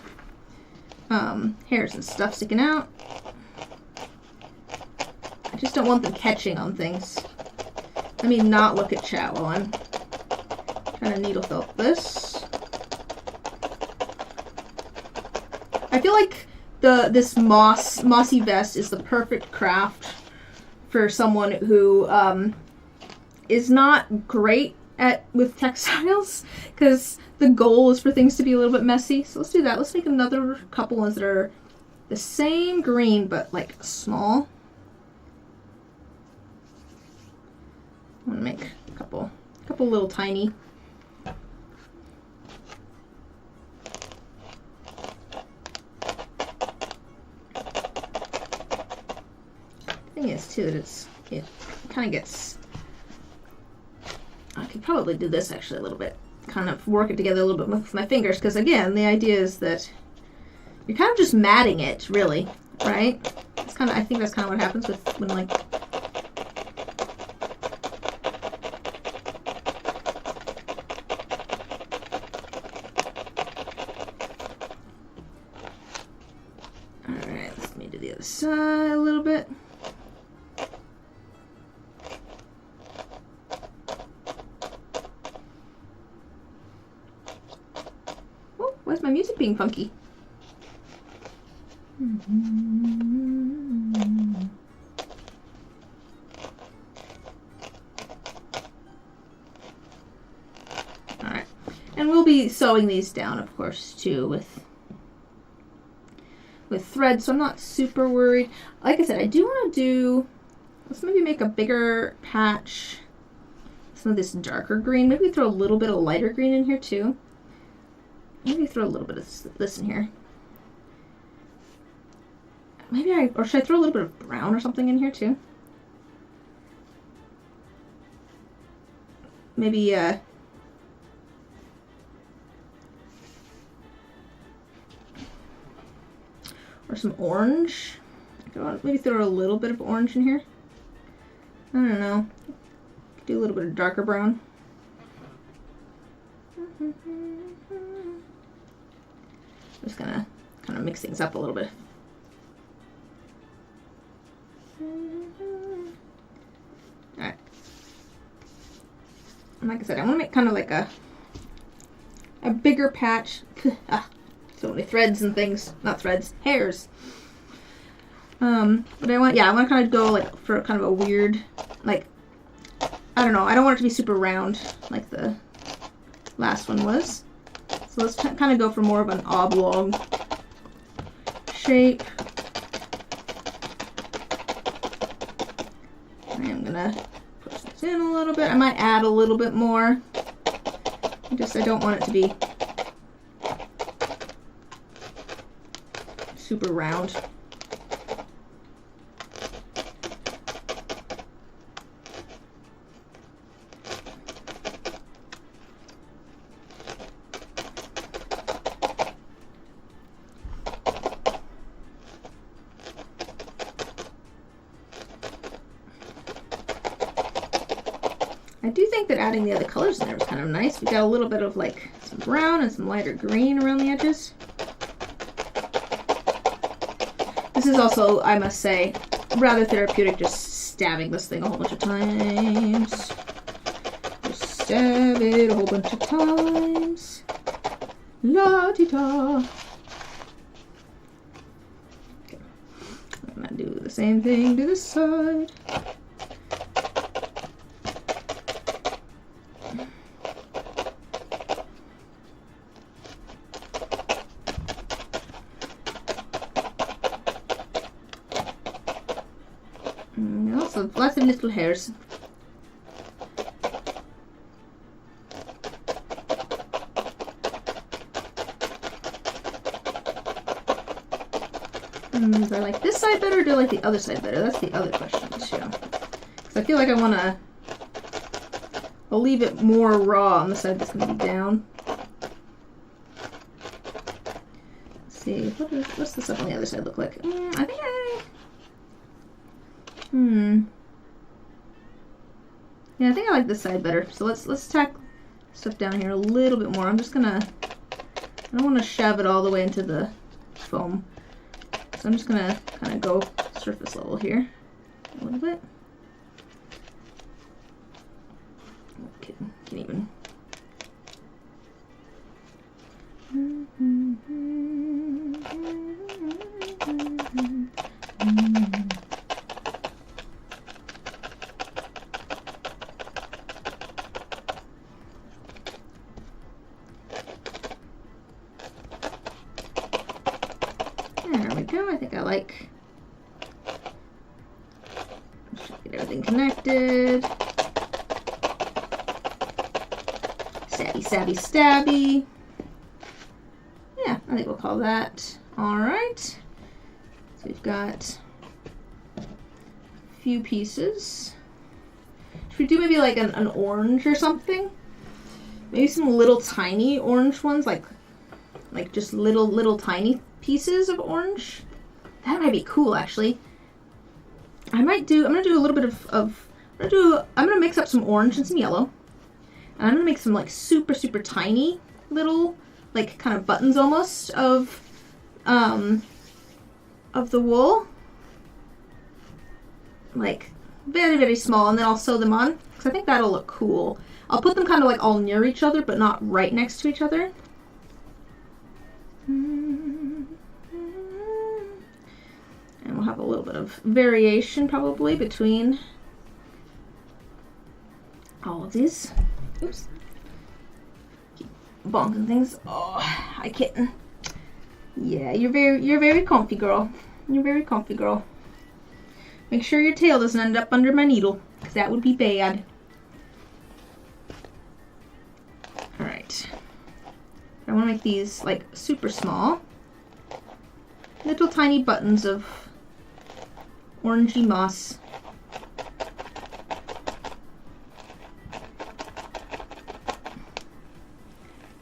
hairs and stuff sticking out. I just don't want them catching on things. Let me not look at chat while I'm trying to needle felt this. I feel like this mossy vest is the perfect craft for someone who is not great with textiles, because the goal is for things to be a little bit messy. So let's do that. Let's make another couple ones that are the same green but like small. I'm gonna make a couple little tiny. The thing is too that it kind of gets. I could probably do this actually a little bit, kind of work it together a little bit with my fingers, because again, the idea is that you're kind of just matting it, really, right? It's kind of, I think that's kind of what happens when like. Alright, let me do the other side a little bit. Oh, why's my music being funky? Alright, and we'll be sewing these down, of course, too, with thread, so I'm not super worried. Like I said, I do want to do, let's maybe make a bigger patch, some of this darker green. Maybe throw a little bit of lighter green in here too. Maybe throw a little bit of this in here. Maybe or should I throw a little bit of brown or something in here too? Maybe or some orange. Maybe throw a little bit of orange in here. I don't know. Do a little bit of darker brown. Just gonna kind of mix things up a little bit. Alright. And like I said, I want to make kind of like a bigger patch. So many threads and things, not threads, hairs. But I want to kind of go like for kind of a weird, like, I don't know, I don't want it to be super round like the last one was. So let's kind of go for more of an oblong shape. I am gonna push this in a little bit. I might add a little bit more. I don't want it to be super round. I do think that adding the other colors in there was kind of nice. We got a little bit of like some brown and some lighter green around the edges. This is also, I must say, rather therapeutic, just stabbing this thing a whole bunch of times. Just stab it a whole bunch of times. La-ti-ta. Okay. I'm gonna do the same thing to this side. Also, lots of little hairs. Do I like this side better or do I like the other side better? That's the other question too. Because I feel like I'll leave it more raw on the side that's going to be down. Let's see, what's the stuff on the other side look like? I think yeah, I think I like this side better. So let's tack stuff down here a little bit more. I don't want to shove it all the way into the foam. So I'm just gonna kind of go surface level here a little bit. Can even. There we go. I think I like. Get everything connected. Stabby, stabby. Yeah, I think we'll call that. Alright. So we've got a few pieces. Should we do maybe like an orange or something? Maybe some little tiny orange ones, like just little tiny pieces of orange. That might be cool, actually. I'm gonna do a little bit I'm gonna mix up some orange and some yellow. And I'm gonna make some like super tiny little, like kind of buttons almost of the wool. Like very small, and then I'll sew them on because I think that'll look cool. I'll put them kind of like all near each other, but not right next to each other. And we'll have a little bit of variation probably between all of these. Oops. Keep bonking things. Oh, hi kitten. Yeah, you're very comfy, girl. You're very comfy, girl. Make sure your tail doesn't end up under my needle, because that would be bad. Alright. I want to make these like super small. Little tiny buttons of orangey moss.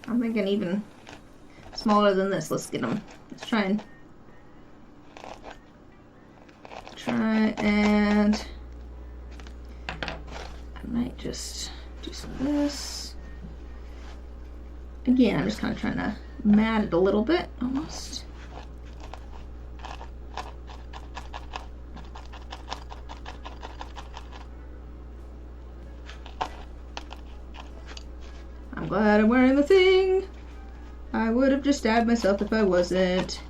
I'm thinking even smaller than this. Let's get them. Let's try and I might just do some of this. Again, I'm just kind of trying to mat it a little bit, almost. I'm glad I'm wearing the thing. I would have just stabbed myself if I wasn't.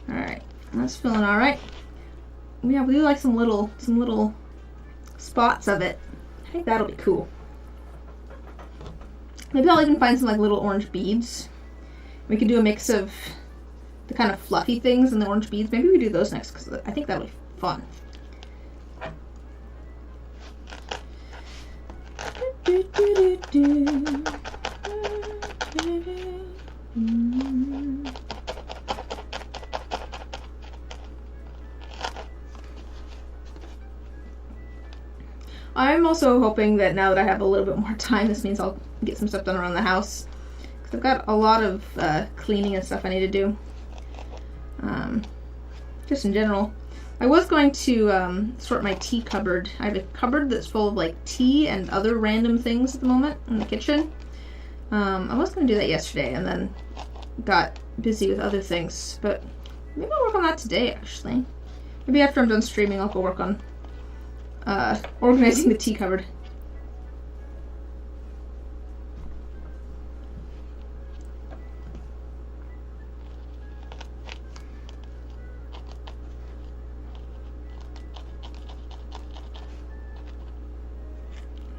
Alright, that's feeling alright. Yeah, we do like some little spots of it. I think that'll be cool. Maybe I'll even find some like little orange beads. We could do a mix of the kind of fluffy things and the orange beads. Maybe we do those next because I think that'll be fun. I'm also hoping that now that I have a little bit more time, this means I'll get some stuff done around the house. Because I've got a lot of cleaning and stuff I need to do. Just in general. I was going to sort my tea cupboard. I have a cupboard that's full of like tea and other random things at the moment in the kitchen. I was going to do that yesterday and then got busy with other things. But maybe I'll work on that today, actually. Maybe after I'm done streaming, I'll go work on organizing the tea cupboard.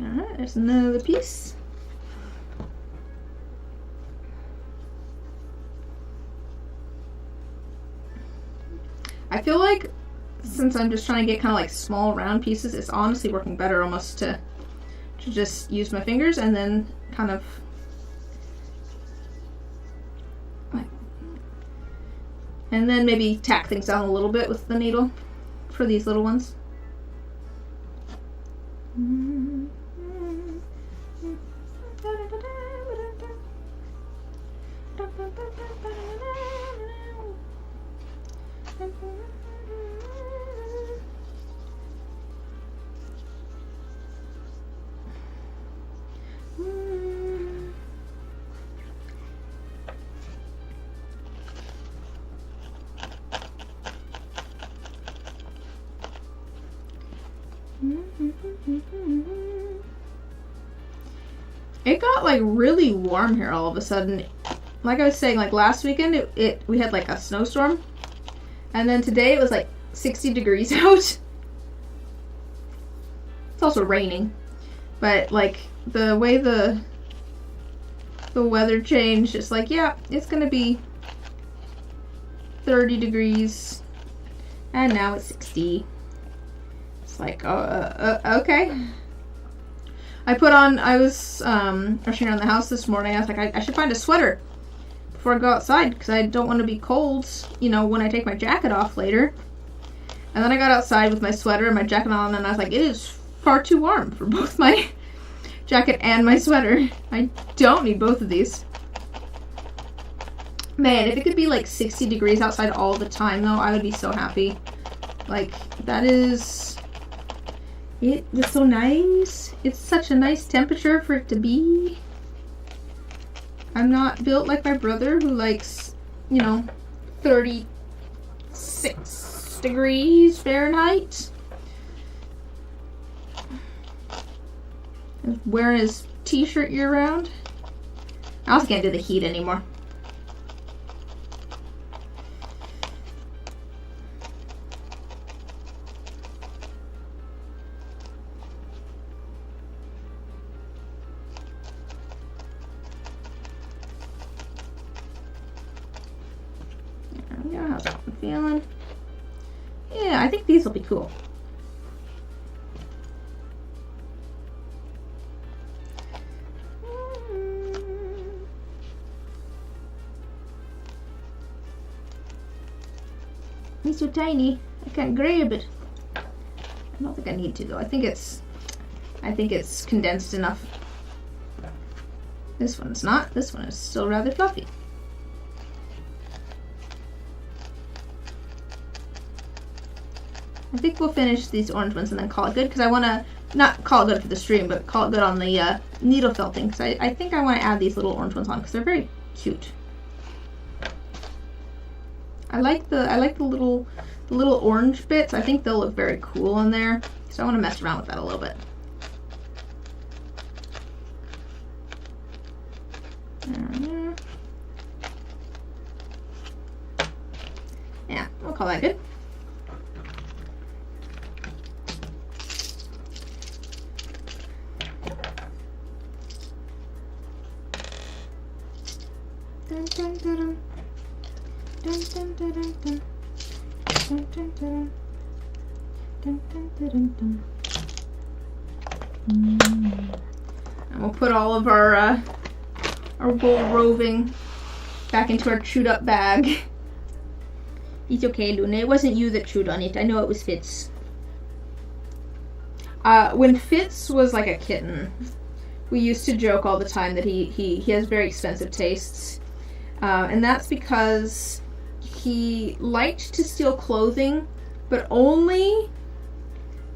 Alright, there's another piece. I feel like since I'm just trying to get kind of like small round pieces, it's honestly working better almost to just use my fingers and then kind of And then maybe tack things down a little bit with the needle for these little ones. It got like really warm here all of a sudden. Like I was saying, like last weekend we had like a snowstorm, and then today it was like 60 degrees out. It's also raining, but like the way the weather changed, it's like, yeah, it's gonna be 30 degrees, and now it's 60. It's like, okay. I was rushing around the house this morning. I was like, I should find a sweater before I go outside, because I don't want to be cold, you know, when I take my jacket off later. And then I got outside with my sweater and my jacket on, and I was like, it is far too warm for both my jacket and my sweater. I don't need both of these. Man, if it could be like 60 degrees outside all the time, though, I would be so happy. Like, that is... It was so nice. It's such a nice temperature for it to be. I'm not built like my brother, who likes, you know, 36 degrees Fahrenheit. And wearing his t-shirt year round. I also can't do the heat anymore. How's that one feeling? Yeah, I think these will be cool. It's so tiny, I can't grab it. I don't think I need to though. I think it's condensed enough. This one's not. This one is still rather fluffy. I think we'll finish these orange ones and then call it good, because I want to not call it good for the stream, but call it good on the needle felting, because I think I want to add these little orange ones on because they're very cute. I like the little orange bits. I think they'll look very cool on there, so I want to mess around with that a little bit. Yeah, we'll call that good. Dun, dun, dun, dun. Dun, dun, dun, dun, dun. Dun, dun, dun. Dun, dun, dun, dun, dun. And we'll put all of our wool roving back into our chewed up bag. It's okay, Luna. It wasn't you that chewed on it. I know it was Fitz. When Fitz was like a kitten, we used to joke all the time that he has very expensive tastes. And that's because he liked to steal clothing, but only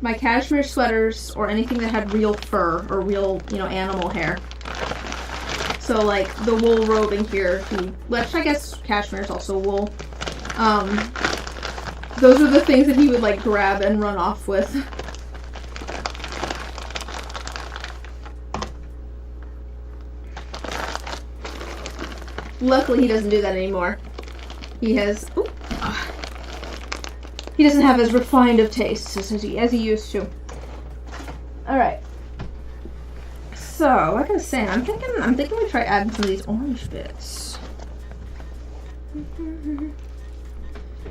my cashmere sweaters or anything that had real fur or real, you know, animal hair. So like the wool roving here, which I guess cashmere is also wool. Those are the things that he would like grab and run off with. Luckily, he doesn't do that anymore. He has... he doesn't have as refined of tastes as he used to. Alright. So, like I was saying, I'm thinking we try adding some of these orange bits.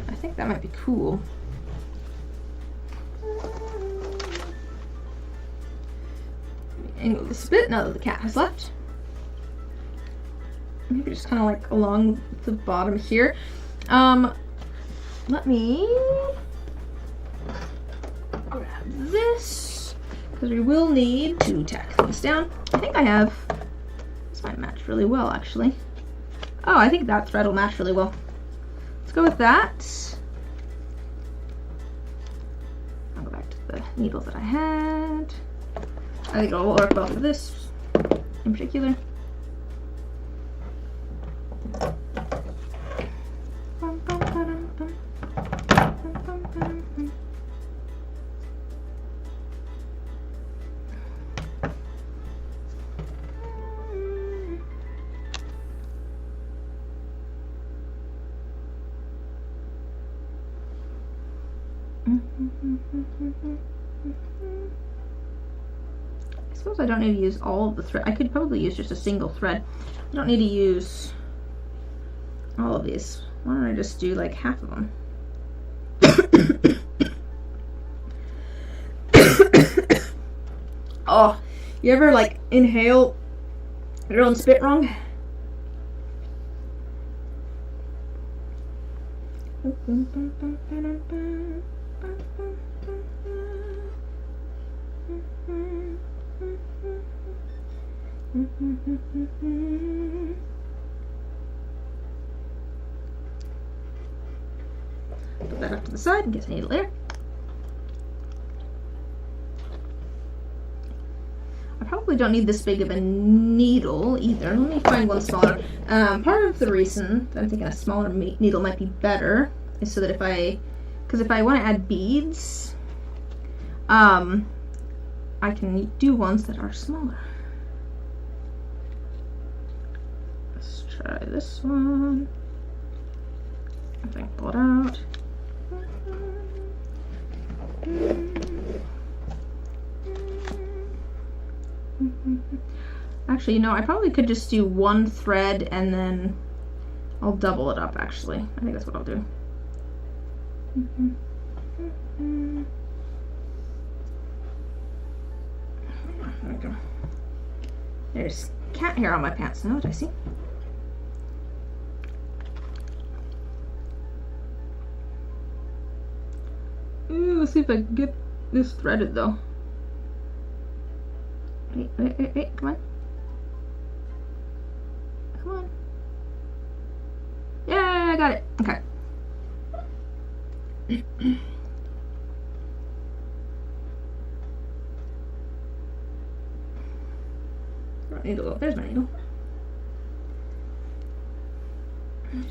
I think that might be cool. Angle this a bit now that the cat has left. Maybe just kind of like along the bottom here. let me grab this, because we will need to tack things down. I think I have, this might match really well actually. Oh, I think that thread will match really well. Let's go with that. I'll go back to the needles that I had. I think it'll work well for this in particular. I suppose I don't need to use all of the thread. I could probably use just a single thread. I don't need to use all of these. Why don't I just do like half of them? Oh, you ever like inhale your own spit wrong? Put that up to the side and get a needle there. I probably don't need this big of a needle either. Let me find one smaller. Part of the reason that I'm thinking a smaller needle might be better is so that if I want to add beads, I can do ones that are smaller. Let's try this one. If I can pull it out. Actually, you know, I probably could just do one thread and then I'll double it up, actually. I think that's what I'll do. There we go. There's cat hair on my pants now, did I see? Ooh, let's see if I can get this threaded though. Wait, come on. Come on. Yeah, I got it. Okay. Needle. There's my needle.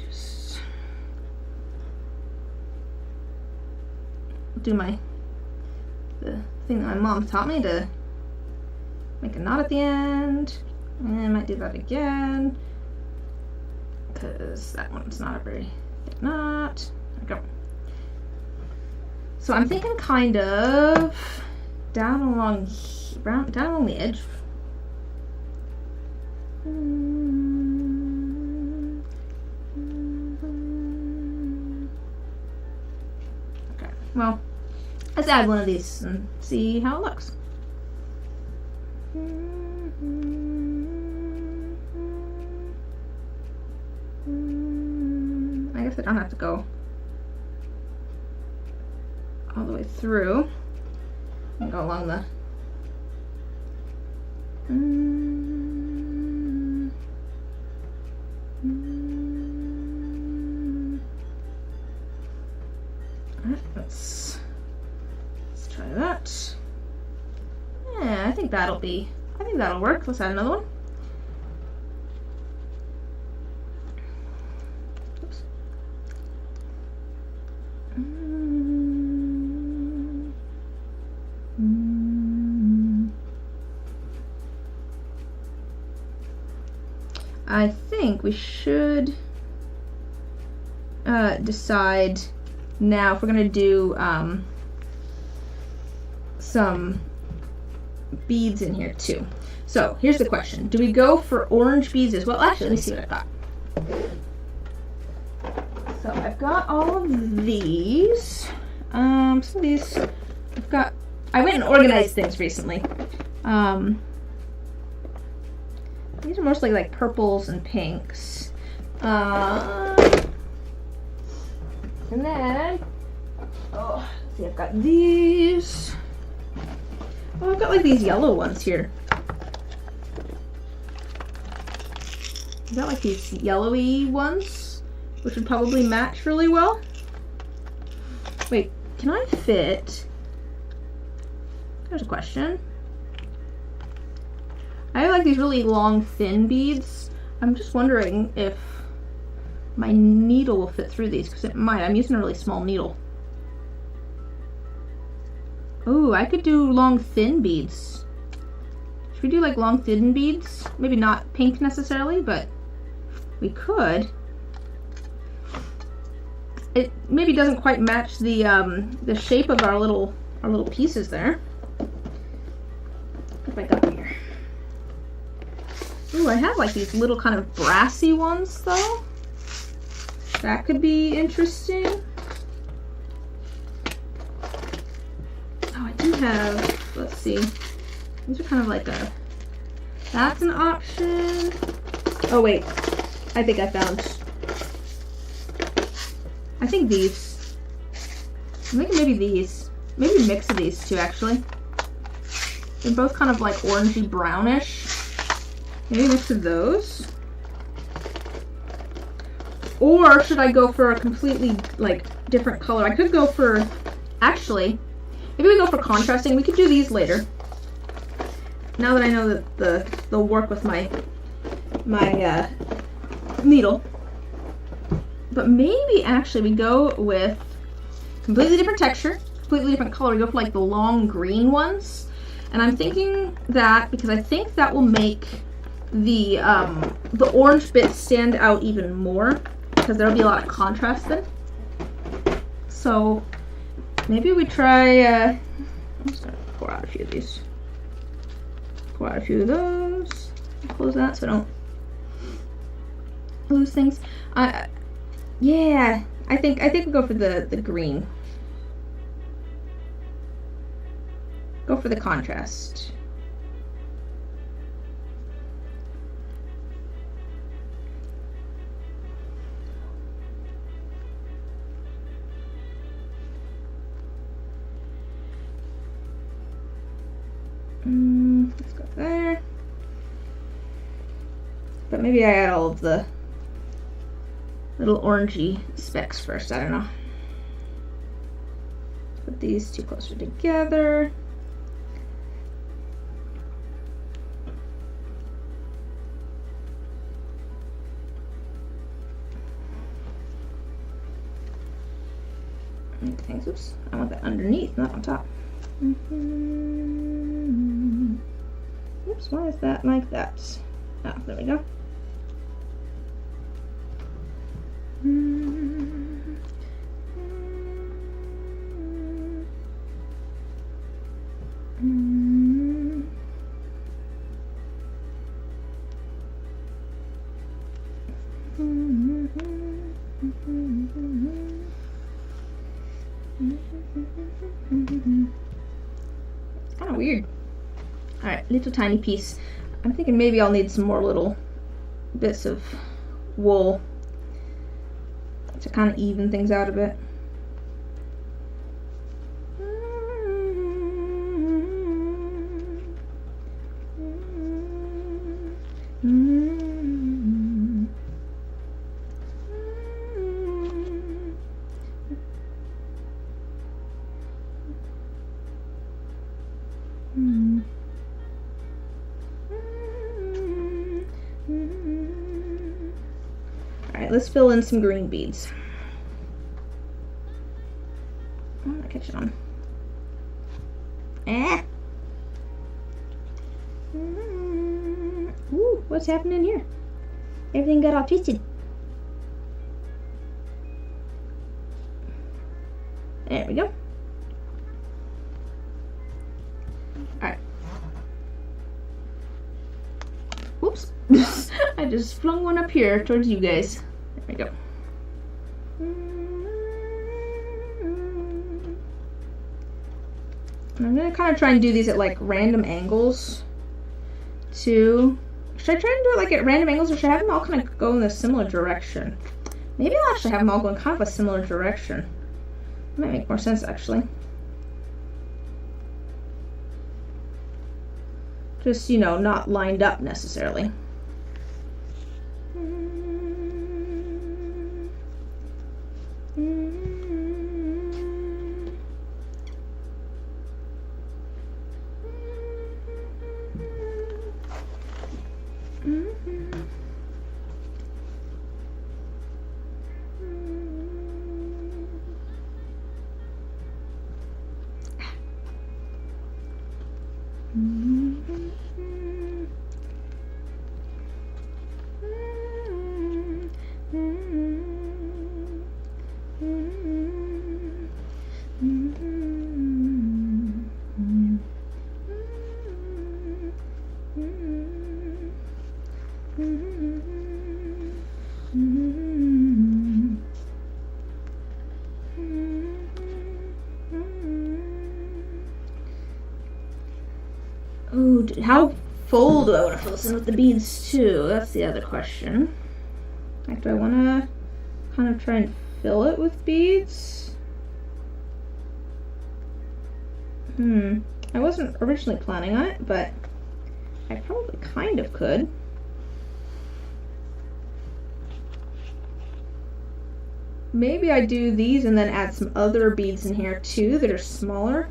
Just do the thing that my mom taught me to make a knot at the end, and I might do that again because that one's not a very thick knot. There we go. So I'm thinking kind of down along the edge. Okay, well, let's add one of these and see how it looks. I guess I don't have to go all the way through. And go along the Alright, let's try that. Yeah, I think that'll work. Let's add another one. Oops. I think we should decide now if we're gonna do some beads in here too. So here's the question: do we go for orange beads as well? Actually, let me see what I've got. So I've got all of these. Some of these I've got. I went and organized things recently. These are mostly like purples and pinks. And then, oh, let's see, I've got these. Oh, I've got like these yellow ones here. I've got like these yellowy ones, which would probably match really well. Wait, can I fit? There's a question. I have like these really long, thin beads. I'm just wondering if my needle will fit through these, because it might. I'm using a really small needle. Oh, I could do long, thin beads. Should we do like long, thin beads? Maybe not pink necessarily, but we could. It maybe doesn't quite match the shape of our little pieces there. What have I got here? Ooh, I have like these little kind of brassy ones though. That could be interesting. Oh, I do have, let's see. These are kind of like a, that's an option. Oh wait, I think I found, I think these. I'm thinking maybe these. Maybe a mix of these two actually. They're both kind of like orangey brownish. Maybe a mix of those. Or should I go for a completely like different color? I could go for, actually, maybe we go for contrasting. We could do these later. Now that I know that they'll work with my needle. But maybe actually we go with completely different texture, completely different color. We go for like the long green ones. And I'm thinking that because I think that will make the orange bit stand out even more, because there'll be a lot of contrast then. So maybe we try, I'm just gonna pour out a few of these. Pour out a few of those. Close that so I don't lose things. Yeah, I think we go for the green. Go for the contrast. Let's go there. But maybe I add all of the little orangey specks first, I don't know. Put these two closer together. Thanks, oops, I want that underneath, not on top. Oops, why is that like that? Oh, there we go. It's kind of weird. Alright, little tiny piece. I'm thinking maybe I'll need some more little bits of wool to kind of even things out a bit. Alright, let's fill in some green beads. Oh, I catch it on. Ah! Ooh, what's happening here? Everything got all twisted. There we go. Alright. Whoops. I just flung one up here towards you guys. There we go. And I'm gonna kind of try and do these at like random angles too. Should I try and do it like at random angles, or should I have them all kind of go in a similar direction? Maybe I'll actually have them all go in kind of a similar direction. That might make more sense, actually. Just, you know, not lined up necessarily. Oh, how full do I want to fill this in with the beads too? That's the other question. Like, do I want to kind of try and fill it with beads? I wasn't originally planning on it, but I probably kind of could. Maybe I do these and then add some other beads in here too that are smaller.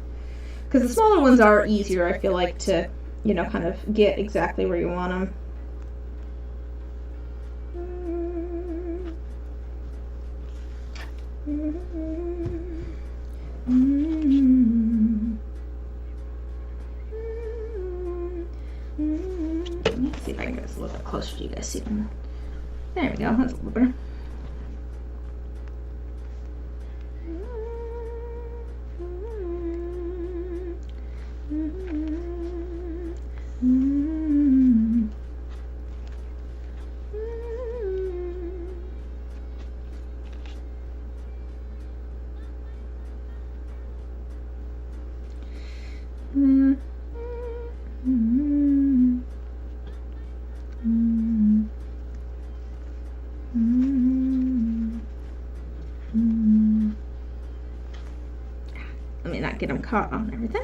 Because the smaller ones are easier, I feel like, to, you know, kind of get exactly where you want them. Let me see if I can get this a little bit closer so you guys see them. There we go, that's a little better. Let me not get them caught on everything.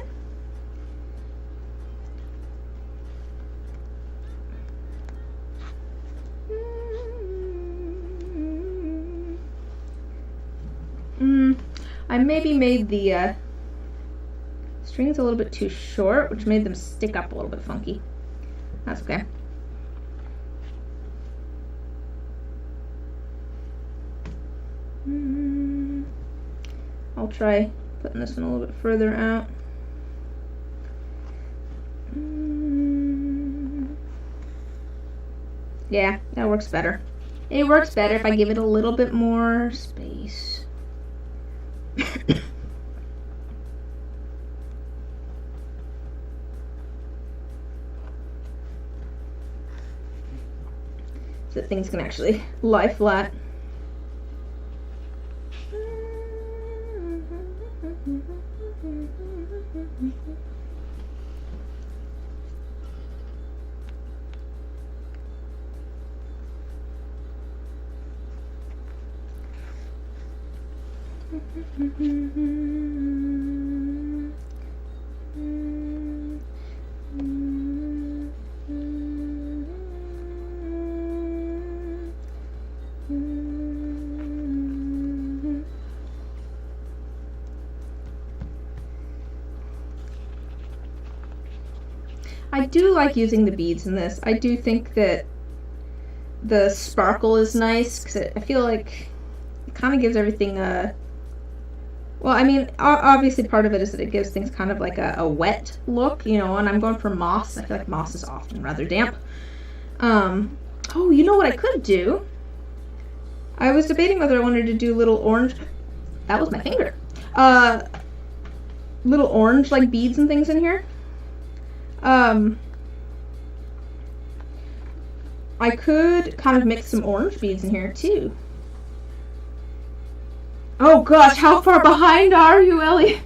I maybe made the strings a little bit too short, which made them stick up a little bit funky. That's okay. I'll try putting this one a little bit further out. Yeah, that works better. It works better if I give it a little bit more space. So that things can actually lie flat. I do like using the beads in this. I do think that the sparkle is nice because I feel like it kind of gives everything a... Well, I mean, obviously part of it is that it gives things kind of like a wet look, you know, and I'm going for moss. I feel like moss is often rather damp. Oh, you know what I could do? I was debating whether I wanted to do little orange... That was my finger. Little orange, like, beads and things in here. I could kind of mix some orange beads in here too. Oh gosh, how far behind are you, Ellie?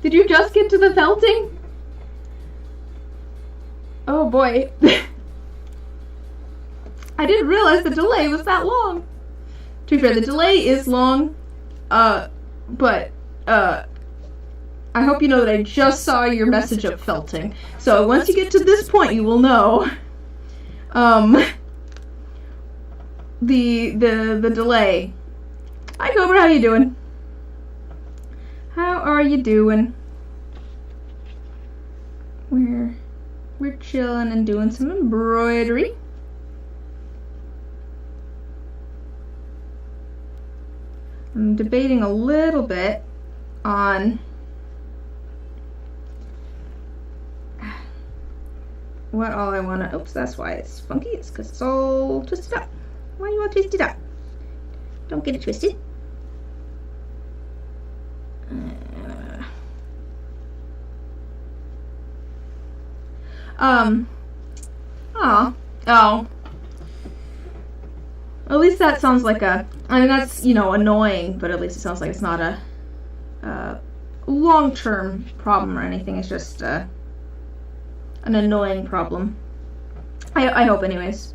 Did you just get to the felting? Oh boy. I didn't realize the delay was that long. To be fair, the delay is long, but I hope you know that I just saw your message of felting. So once you get to this point, you will know the delay. Hi Cobra, how you doing? How are you doing? We're chilling and doing some embroidery. I'm debating a little bit on what all I want to. Oops, that's why it's funky. It's because it's all twisted up. Why do you want to twist it up? Don't get it twisted. Oh. At least that sounds like a. I mean, that's, you know, annoying, but at least it sounds like it's not a long-term problem or anything. It's just an annoying problem. I hope, anyways.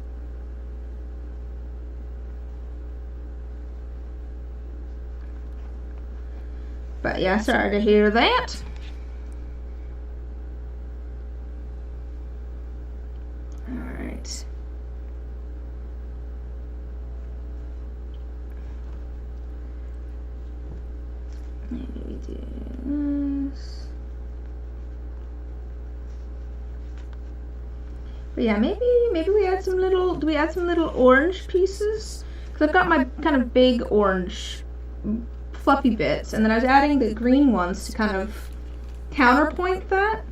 But yeah, sorry to hear that. Alright. Maybe we do this. But yeah, maybe we add some little. Do we add some little orange pieces? Because I've got my kind of big orange fluffy bits, and then I was adding the green ones to kind of counterpoint that.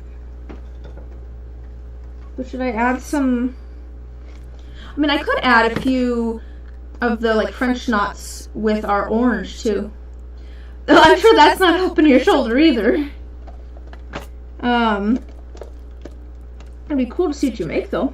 But should I add some? I mean, I could add a few of the like French knots with our orange too. I'm sure that's not helping your shoulder either. It'd be cool to see what you make though.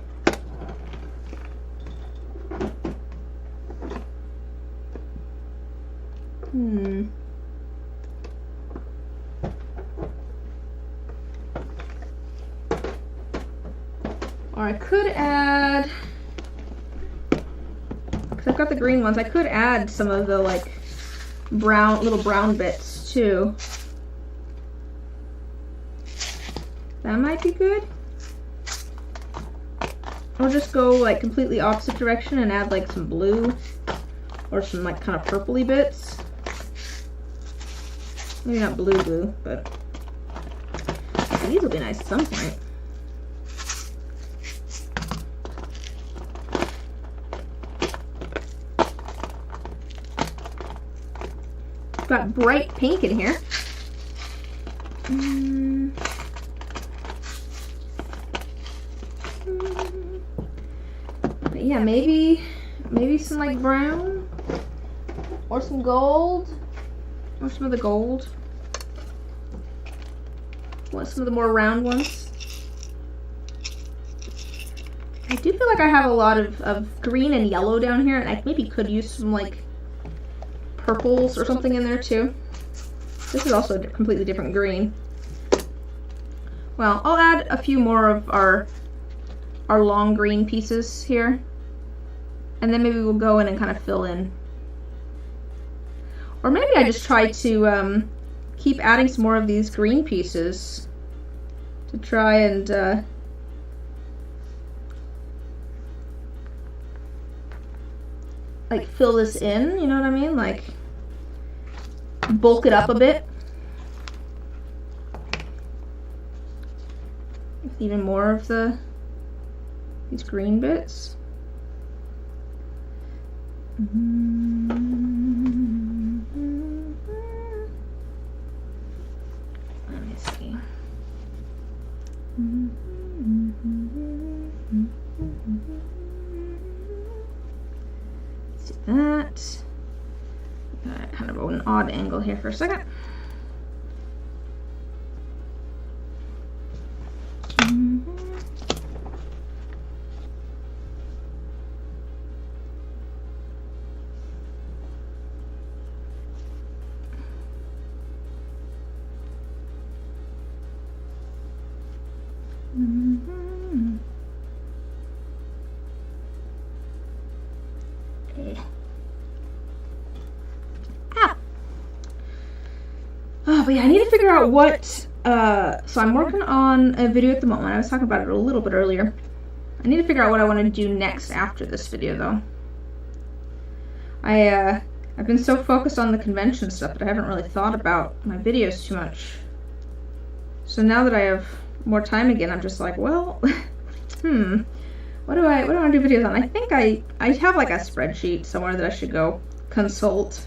Or I could add, because I've got the green ones, I could add some of the like little brown bits too. That might be good. Or just go like completely opposite direction and add like some blue or some like kind of purpley bits. Maybe not blue, but these will be nice at some point. Got bright pink in here. But yeah, maybe some like brown or some gold. Or some of the gold. Want some of the more round ones. I do feel like I have a lot of green and yellow down here, and I maybe could use some like purples or something in there too. This is also a completely different green. Well, I'll add a few more of our long green pieces here, and then maybe we'll go in and kind of fill in. Or maybe I just try to keep adding some more of these green pieces to try and like fill this in, you know what I mean? Like bulk it up a bit. With even more of these green bits. Let me see. Let's do that. Kind of an odd angle here for a second. But yeah, I need to figure out what, so I'm working on a video at the moment. I was talking about it a little bit earlier. I need to figure out what I want to do next after this video, though. I've been so focused on the convention stuff that I haven't really thought about my videos too much. So now that I have more time again, I'm just like, well, what do I want to do videos on? I think I have like a spreadsheet somewhere that I should go consult.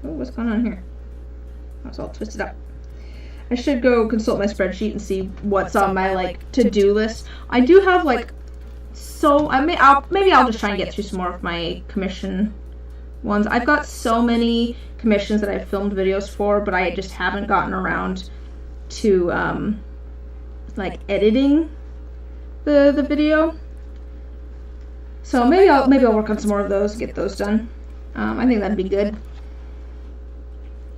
Oh, what's going on here? Oh, it's all twisted up. I should go consult my spreadsheet and see what's on my like to-do list. I do have like, so maybe I'll just try and get through some more of my commission ones. I've got so many commissions that I've filmed videos for, but I just haven't gotten around to like editing the video. So maybe I'll work on some more of those, get those done. I think that'd be good.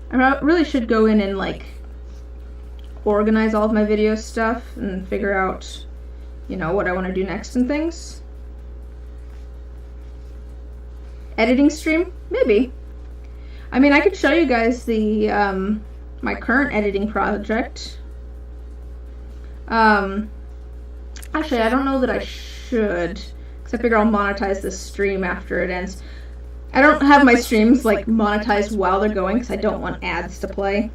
I really should go in and like organize all of my video stuff and figure out, you know, what I want to do next and things. Editing stream? Maybe. I mean, I could show you guys the my current editing project. Actually, I don't know that I should, because I figure I'll monetize this stream after it ends. I don't have my streams like monetized while they're going because I don't want ads to play.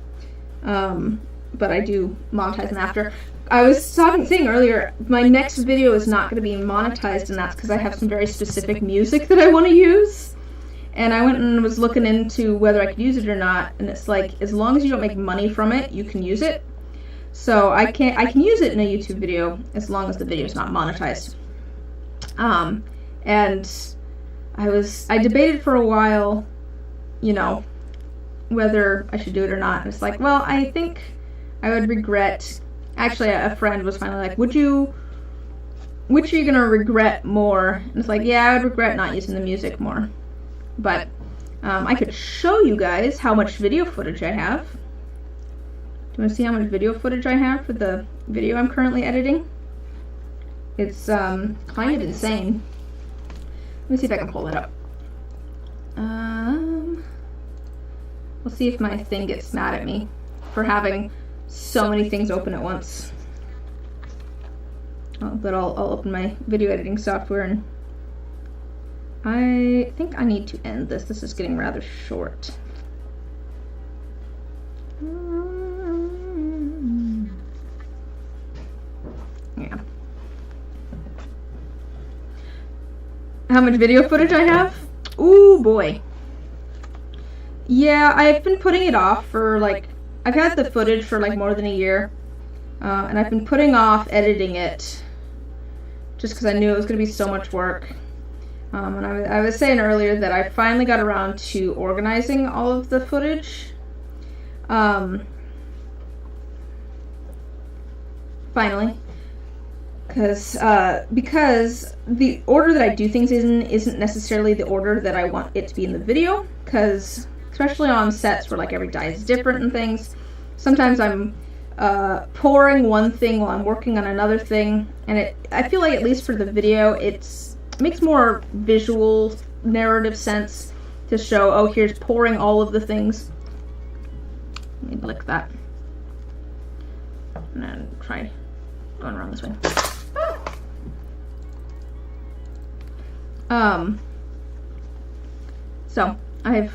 But I do monetize them after. I was saying earlier, my next video is not going to be monetized, and that's because I have some very specific music that I want to use. And I went and was looking into whether I could use it or not, and it's like, as long as you don't make money from it, you can use it. So I can use it in a YouTube video as long as the video is not monetized. And I debated for a while, you know, whether I should do it or not. And it's like, well, I think I would regret. Actually, a friend was finally like, which are you gonna regret more? And it's like, yeah, I would regret not using the music more. But I could show you guys how much video footage I have. Do you want to see how much video footage I have for the video I'm currently editing? It's kind of insane. Let me see if I can pull it up. We'll see if my thing gets mad at me for having so many things open at once. But I'll open my video editing software, and I think I need to end this. This is getting rather short. Yeah. How much video footage I have? Ooh, boy. Yeah, I've been putting it off for like, I've had the footage for like more than a year. And I've been putting off editing it just because I knew it was going to be so much work. And I was saying earlier that I finally got around to organizing all of the footage. Finally. Because the order that I do things isn't necessarily the order that I want it to be in the video. Because, especially on sets where like every die is different and things, sometimes I'm pouring one thing while I'm working on another thing, and I feel like, at least for the video, it makes more visual narrative sense to show, oh, here's pouring all of the things. Let me lick that. And then try going around this way. So that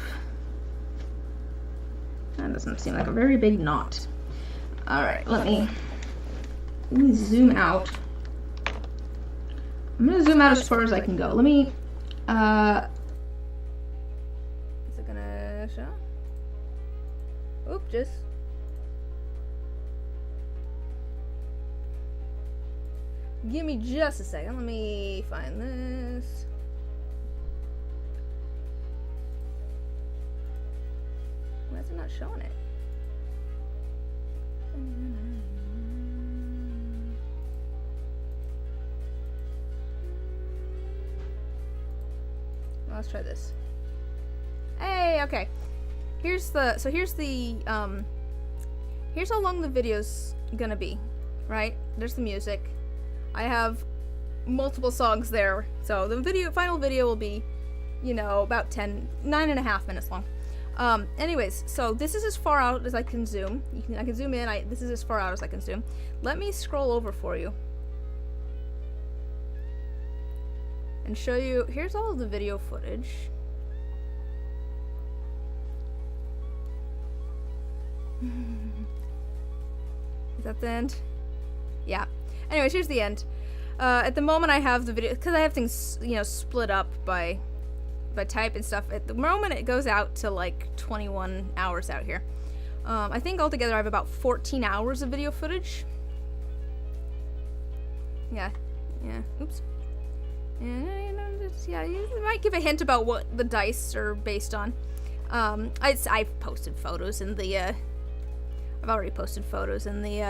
doesn't seem like a very big knot. Alright, let me zoom out. I'm gonna zoom out as far as I can go. Let me, is it gonna show? Oop, just. Give me just a second. Let me find this. Why is it not showing it? Let's try this. Hey, okay. Here's how long the video's gonna be, right? There's the music. I have multiple songs there, so the final video will be, you know, about 9.5 minutes long. Anyways, so this is as far out as I can zoom. I can zoom in. This is as far out as I can zoom. Let me scroll over for you and show you. Here's all of the video footage. Is that the end? Yeah. Anyways, here's the end. At the moment I have the video, because I have things, you know, split up by type and stuff. At the moment it goes out to like 21 hours out here. I think altogether I have about 14 hours of video footage. Yeah. Oops. Yeah, you might give a hint about what the dice are based on. I've posted photos in the, I've already posted photos in the,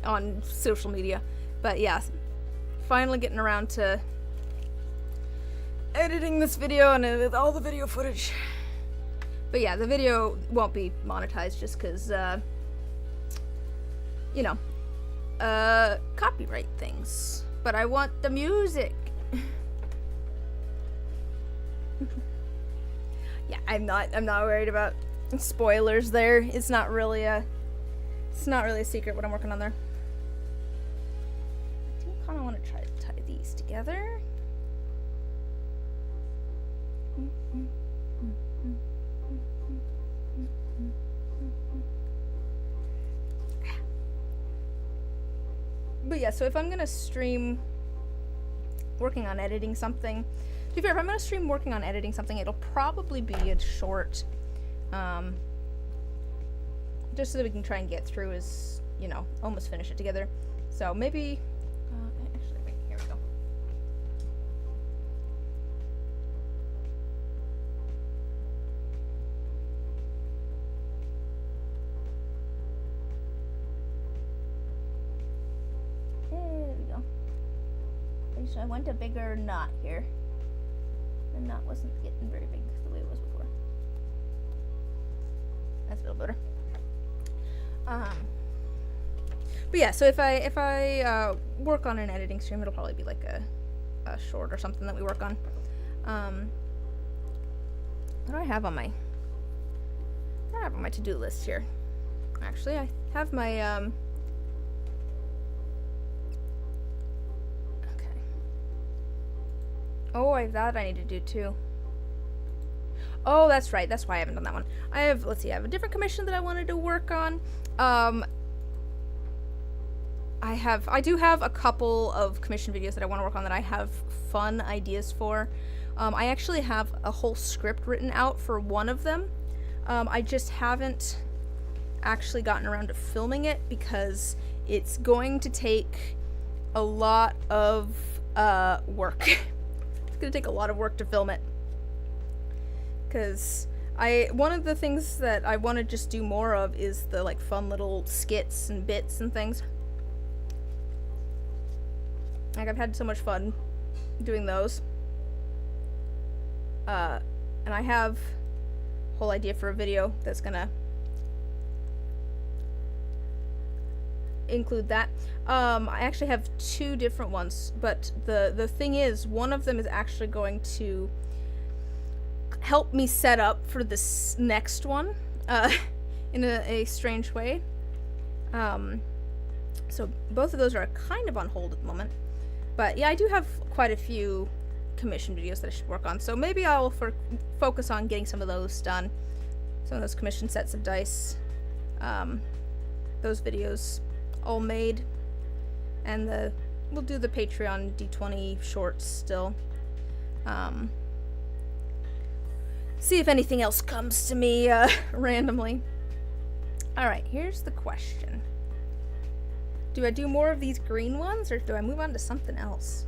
on social media. But yeah, finally getting around to editing this video and with all the video footage. But yeah, the video won't be monetized just because, you know, copyright things. But I want the music. Yeah, I'm not worried about spoilers there. It's not really a secret what I'm working on there. I do kind of want to try to tie these together. But yeah, so if I'm gonna stream working on editing something, to be fair, if I'm gonna stream working on editing something, it'll probably be a short, just so that we can try and get through as, you know, almost finish it together. So maybe, actually, wait, here we go. There we go. Okay, so I want a bigger knot here. The knot wasn't getting very big the way it was before. That's a little better. But yeah, so if I work on an editing stream, it'll probably be like a short or something that we work on. What do I have on my to-do list here? Actually, I have my okay. Oh, I have that I need to do too. Oh, that's right. That's why I haven't done that one. I have, let's see, I have a different commission that I wanted to work on. I do have a couple of commission videos that I want to work on that I have fun ideas for. I actually have a whole script written out for one of them. I just haven't actually gotten around to filming it because it's going to take a lot of work. It's going to take a lot of work to film it. Because one of the things that I want to just do more of is the like fun little skits and bits and things. Like, I've had so much fun doing those. And I have a whole idea for a video that's gonna include that. I actually have two different ones, but the thing is, one of them is actually going to help me set up for this next one, in a strange way. So both of those are kind of on hold at the moment. But yeah, I do have quite a few commission videos that I should work on, so maybe I'll focus on getting some of those done. Some of those commission sets of dice, those videos all made, and we'll do the Patreon D20 shorts still. See if anything else comes to me randomly. Alright, here's the question. Do I do more of these green ones, or do I move on to something else?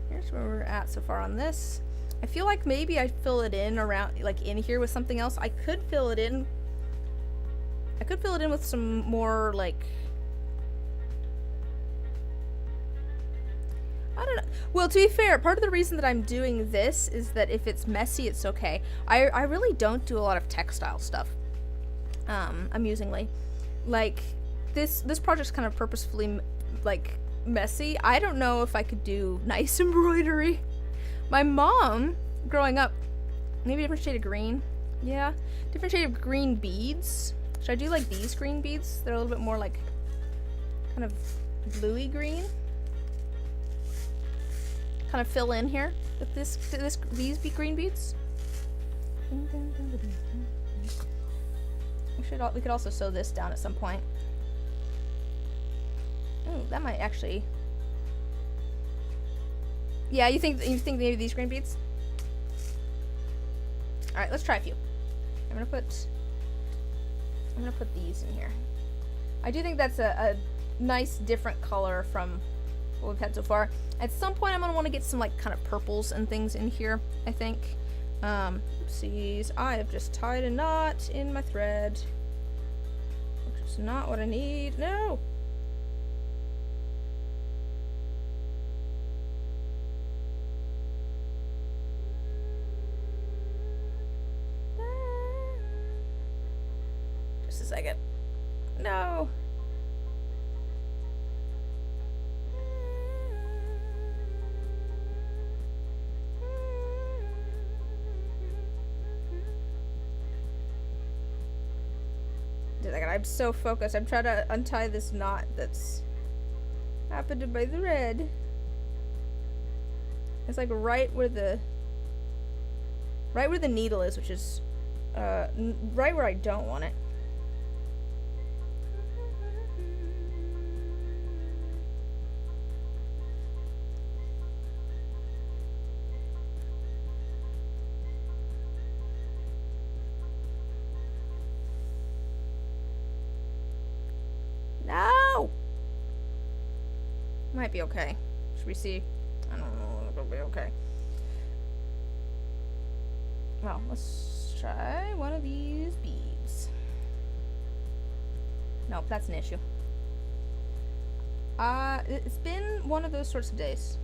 Here's where we're at so far on this. I feel like maybe I fill it in around, like in here with something else. I could fill it in with some more, like, I don't know. Well, to be fair, part of the reason that I'm doing this is that if it's messy, it's okay. I really don't do a lot of textile stuff, amusingly. Like, this project's kind of purposefully, like, messy. I don't know if I could do nice embroidery. My mom, growing up, Maybe a different shade of green. Yeah, different shade of green beads. Should I do like these green beads? They're a little bit more like kind of bluey green. Kind of fill in here with these green beads. We could also sew this down at some point. Ooh, that might actually. Yeah, you think maybe these green beads? All right, let's try a few. I'm gonna put these in here. I do think that's a nice different color from what we've had so far. At some point I'm gonna want to get some like kind of purples and things in here, I think. Oopsies, I have just tied a knot in my thread, which is not what I need. No. Just a second. No. I'm so focused. I'm trying to untie this knot that's happened in my thread. It's like right where the needle is, which is right where I don't want it. No! Might be okay. Should we see? I don't know. It'll be okay. Well, let's try one of these beads. Nope, that's an issue. It's been one of those sorts of days.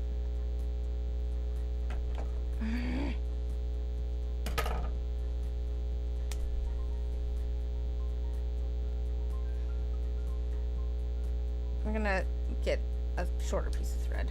I'm gonna get a shorter piece of thread.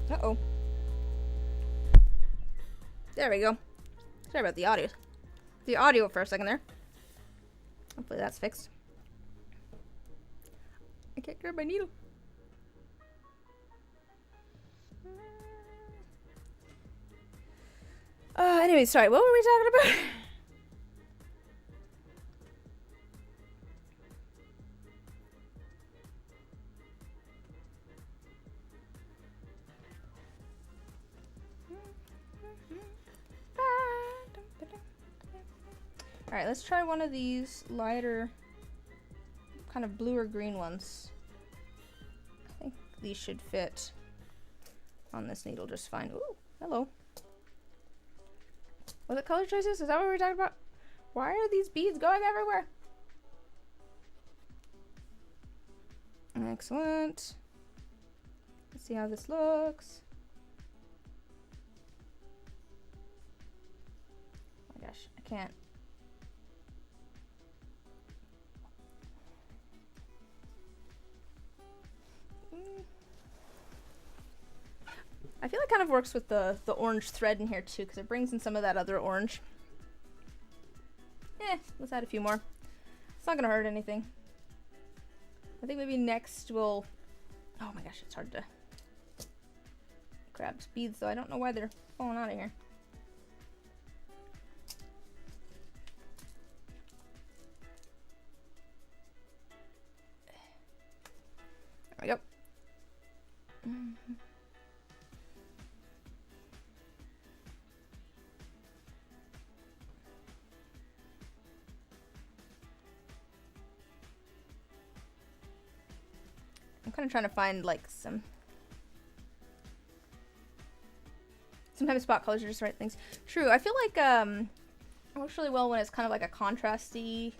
Uh-oh. There we go. Sorry about the audio. The audio for a second there. Hopefully that's fixed. I can't grab my needle. Anyway, sorry, what were we talking about? Alright, let's try one of these lighter, kind of blue or green ones. I think these should fit on this needle just fine. Ooh, hello. Was it color choices? Is that what we were talking about? Why are these beads going everywhere? Excellent. Let's see how this looks. Oh my gosh, I can't. I feel it kind of works with the orange thread in here too, because it brings in some of that other orange. Let's add a few more. It's not gonna hurt anything. I think maybe next we'll... Oh my gosh, it's hard to grab beads though. I don't know why they're falling out of here. There we go. I'm kind of trying to find like sometimes spot colors are just the right things. True, I feel like it works really well when it's kind of like a contrasty,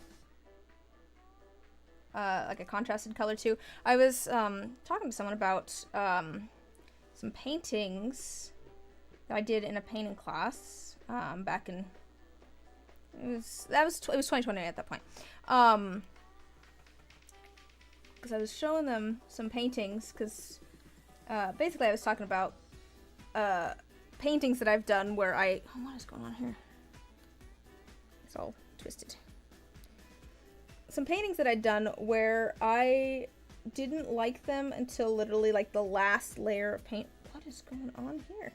like a contrasted color too. I was talking to someone about some paintings that I did in a painting class. back in, it was 2020 at that point. Because I was showing them some paintings, because basically I was talking about paintings that I've done where oh, what is going on here? It's all twisted. Some paintings that I'd done where I didn't like them until literally like the last layer of paint. What is going on here?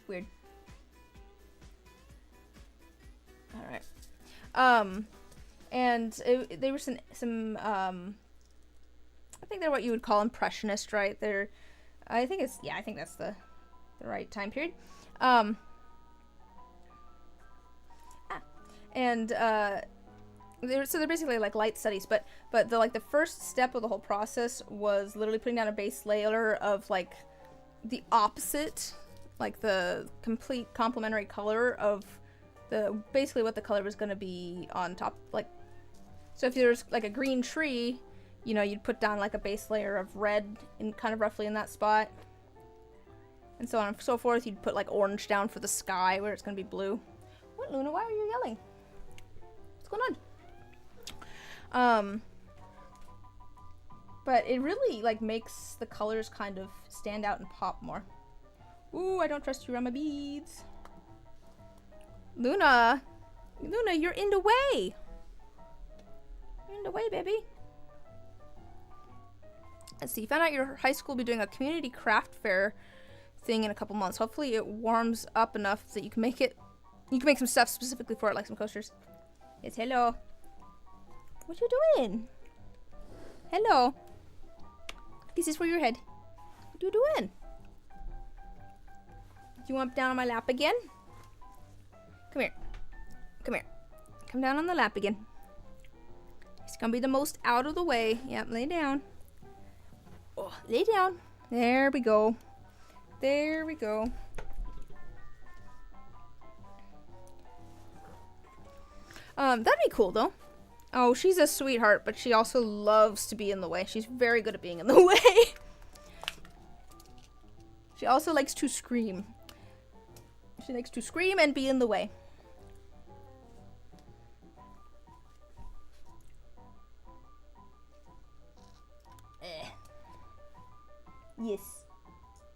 Weird. All right. And they were some I think they're what you would call impressionist, right? I think that's the right time period. They're basically like light studies, but the first step of the whole process was literally putting down a base layer of like the opposite, like the complete complementary color of basically what the color was going to be on top. Like, so if there's like a green tree, you know, you'd put down like a base layer of red in kind of roughly in that spot, and so on and so forth. You'd put like orange down for the sky where it's going to be blue. What, Luna? Why are you yelling? What's going on? But it really like makes the colors kind of stand out and pop more. Ooh, I don't trust you around my beads. Luna, you're in the way. You're in the way, baby. Let's see. You found out your high school will be doing a community craft fair thing in a couple months. Hopefully, it warms up enough that you can make it. You can make some stuff specifically for it, like some coasters. Yes, hello. What you doing? Hello. This is for your head. What you doing? Do you want down on my lap again? Come here. Come here. Come down on the lap again. It's gonna be the most out of the way. Yep, lay down. Oh, lay down. There we go. There we go. That'd be cool though. Oh, she's a sweetheart, but she also loves to be in the way. She's very good at being in the way. She also likes to scream. She likes to scream and be in the way. Yes.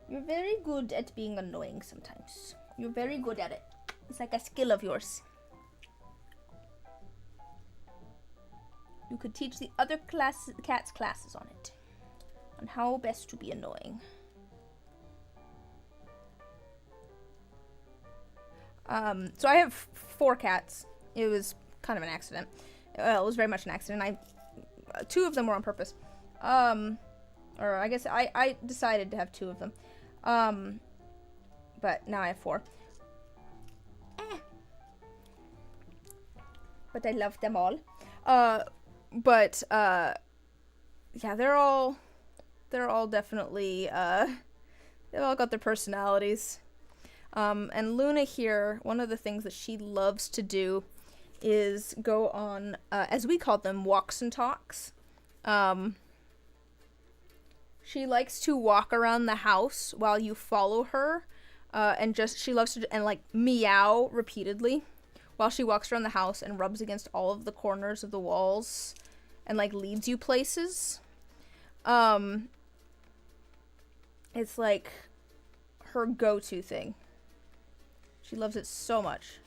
You're very good at being annoying sometimes. You're very good at it. It's like a skill of yours. You could teach the other cats classes on it. On how best to be annoying. So I have 4 cats. It was kind of an accident. Well, it was very much an accident. 2 of them were on purpose. Or I guess I decided to have 2 of them. But now I have 4. But I love them all. Yeah, they're all definitely, they've all got their personalities. And Luna here, one of the things that she loves to do is go on, as we call them, walks and talks. She likes to walk around the house while you follow her, and she loves to, and like meow repeatedly while she walks around the house and rubs against all of the corners of the walls and like leads you places. It's like her go-to thing. She loves it so much.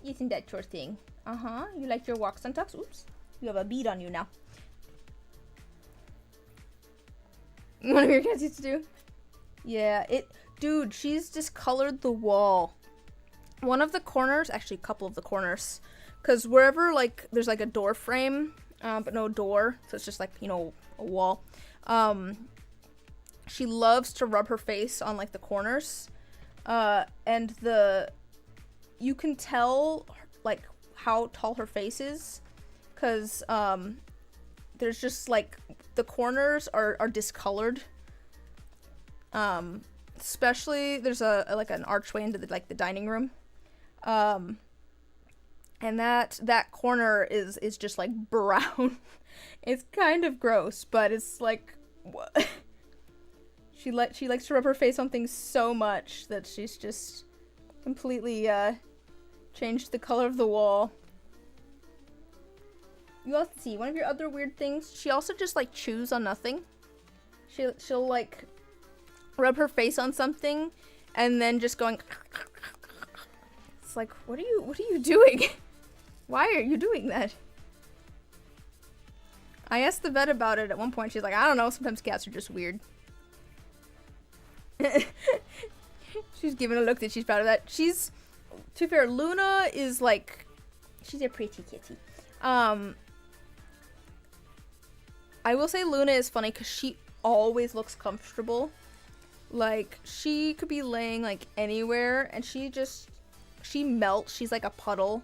Isn't that your thing? Uh-huh. You like your walks and talks? Oops. You have a bead on you now. One of your cats used to do? Yeah, dude, she's discolored the wall. One of the corners, actually a couple of the corners, because wherever, like, there's, like, a door frame, but no door, so it's just, like, you know, a wall, she loves to rub her face on, like, the corners, and you can tell, like, how tall her face is, because, there's just, like, the corners are discolored, Especially there's a like an archway into the dining room. And that corner is just like brown. It's kind of gross, but it's like what? She likes to rub her face on things so much that she's just completely changed the color of the wall. You also see one of your other weird things. She also just like chews on nothing. She'll like rub her face on something and then just going. It's like, what are you doing? Why are you doing that? I asked the vet about it at one point. She's like, I don't know. Sometimes cats are just weird. She's giving a look that she's proud of that. To be fair, Luna is like, she's a pretty kitty. I will say Luna is funny because she always looks comfortable. Like, she could be laying like anywhere and she melts. She's like a puddle.